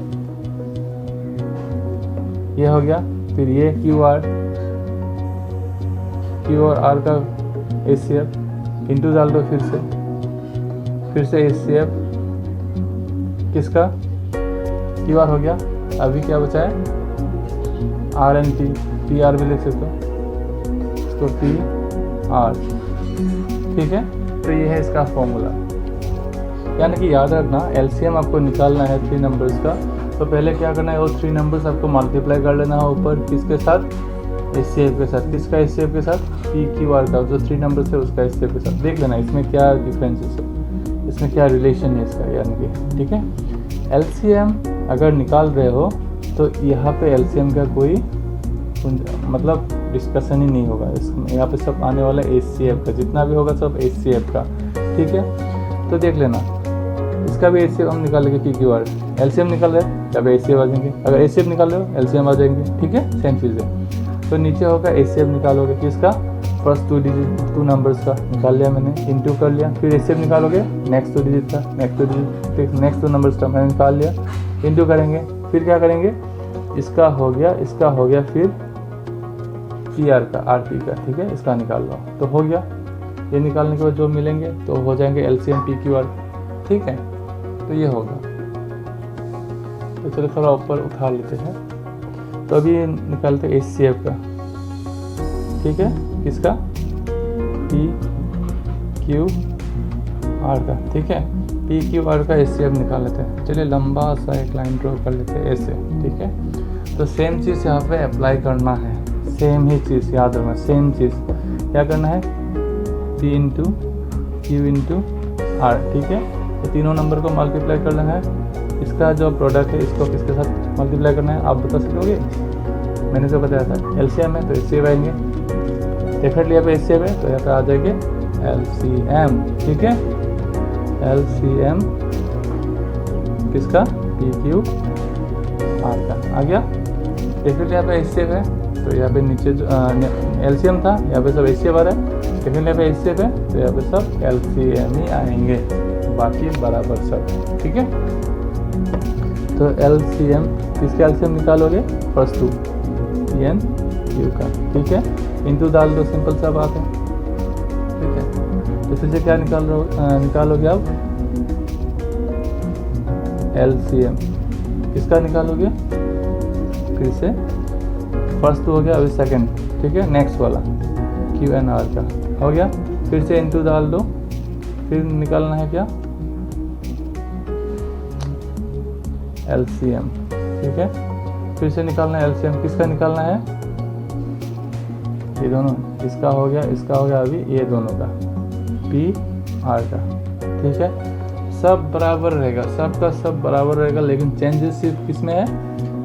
ये हो गया। फिर ये क्यू और आर का एचसीएफ, इंटू डाल दो फिर से एचसीएफ किसका, क्यू आर हो गया। अभी क्या बचा है, R N T, P R भी लिख सकते हो इसको, पी आर, ठीक है। तो ये है इसका फॉर्मूला, यानी कि याद रखना एलसीएम आपको निकालना है 3 नंबर्स का। तो पहले क्या करना है, वो 3 नंबर्स आपको मल्टीप्लाई कर लेना है ऊपर, किसके साथ, एचसीएफ के साथ। किसका एचसीएफ के साथ, पी क्यू आर का, जो 3 नंबर्स है उसका एचसीएफ के साथ। देख लेना इसमें क्या डिफरेंसेस है, इसमें क्या रिलेशन है इसका, यानी कि, ठीक है। एलसीएम अगर निकाल रहे हो तो यहाँ पे एलसीएम का कोई मतलब डिस्कशन ही नहीं होगा इसमें, यहाँ पे सब आने वाला एचसीएफ का, जितना भी होगा सब एचसीएफ का, ठीक है। तो देख लेना इसका भी एचसीएफ हम निकाल लेंगे, पी क्यू आर, एलसीएम निकाल रहे हैं तब एचसीएफ आ जाएंगे, अगर एचसीएफ निकाल रहे हो एलसीएम आ जाएंगे, ठीक है, सेम चीज़ है। तो नीचे होगा एचसीएफ निकालोगे किसका, फर्स्ट 2 नंबर्स का निकाल लिया मैंने, इंटू कर लिया। फिर एचसीएफ निकालोगे नेक्स्ट 2 डिजिट का, नेक्स्ट 2 नंबर्स का मैंने निकाल लिया, इंटू करेंगे। फिर क्या करेंगे, इसका हो गया, फिर पी आर का, आर पी का, ठीक है, इसका निकाल लो तो हो गया। ये निकालने के बाद जो मिलेंगे तो हो जाएंगे एलसीएम पी क्यू आर, ठीक है। तो ये होगा। तो चलो थोड़ा ऊपर उठा लेते हैं। तो अभी निकालते हैं एचसीएफ का, ठीक है, किसका, पी क्यू आर का, ठीक है। पी क्यू आर का एचसीएफ निकाल लेते हैं। चलिए लंबा सा एक लाइन ड्रॉ कर लेते हैं ऐसे, ठीक है। तो सेम चीज़ यहाँ पे अप्लाई करना है, सेम ही चीज़ याद रखना, सेम चीज़ क्या करना है, P into Q into R, ठीक है। ये तीनों नंबर को मल्टीप्लाई करना है। इसका जो प्रोडक्ट है इसको किसके साथ मल्टीप्लाई करना है, आप बता सकोगे, मैंने जो बताया था। एलसीएम है तो एचसीएफ आएंगे, डेफिनेटली यहाँ पे एचसीएफ है तो यहाँ पे आ जाएंगे एलसीएम, ठीक है। एलसीएम किसका, पी क्यू आर का आ गया। डेफिनेटली यहाँ पे एचसीएफ है तो यहाँ पे नीचे जो एलसीएम था यहाँ पे सब एचसीएफ आ रहा है, लेकिन यहाँ पे एचसीएफ है तो यहाँ पे सब एलसीएम ही आएंगे, बाकी बराबर सब, ठीक है। तो LCM, किसके LCM निकालोगे, फर्स्ट टू PN Q का, ठीक है। इंटू डाल दो, सिंपल सा बात है, ठीक है। तो फिर से क्या निकालोगे आप, LCM किसका निकालोगे, फिर से फर्स्ट हो गया, अभी सेकंड, ठीक है। नेक्स्ट वाला QNR का हो गया, फिर से इंटू डाल दो, फिर निकालना है क्या, LCM, ठीक है। फिर से निकालना है LCM, किसका निकालना है, ये दोनों, इसका हो गया, इसका हो गया, अभी ये दोनों का PR का, ठीक है। सब बराबर रहेगा, सब का सब बराबर रहेगा, लेकिन चेंजेस सिर्फ किस में है,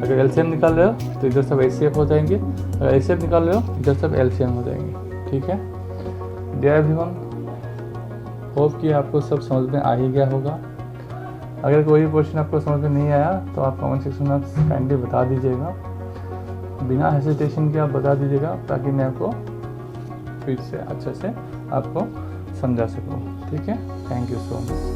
अगर LCM निकाल रहे हो तो इधर सब HCF हो जाएंगे, अगर HCF निकाल रहे हो इधर सब LCM हो जाएंगे, ठीक है। डियर एवरीवन, होप कि आपको सब समझ में आ ही गया होगा। अगर कोई भी क्वेश्चन आपको समझ में नहीं आया तो आप कमेंट सेक्शन में काइंडली बता दीजिएगा, बिना हेजिटेशन के आप बता दीजिएगा, ताकि मैं आपको फिर से अच्छे से आपको समझा सकूँ, ठीक है। Thank you so much.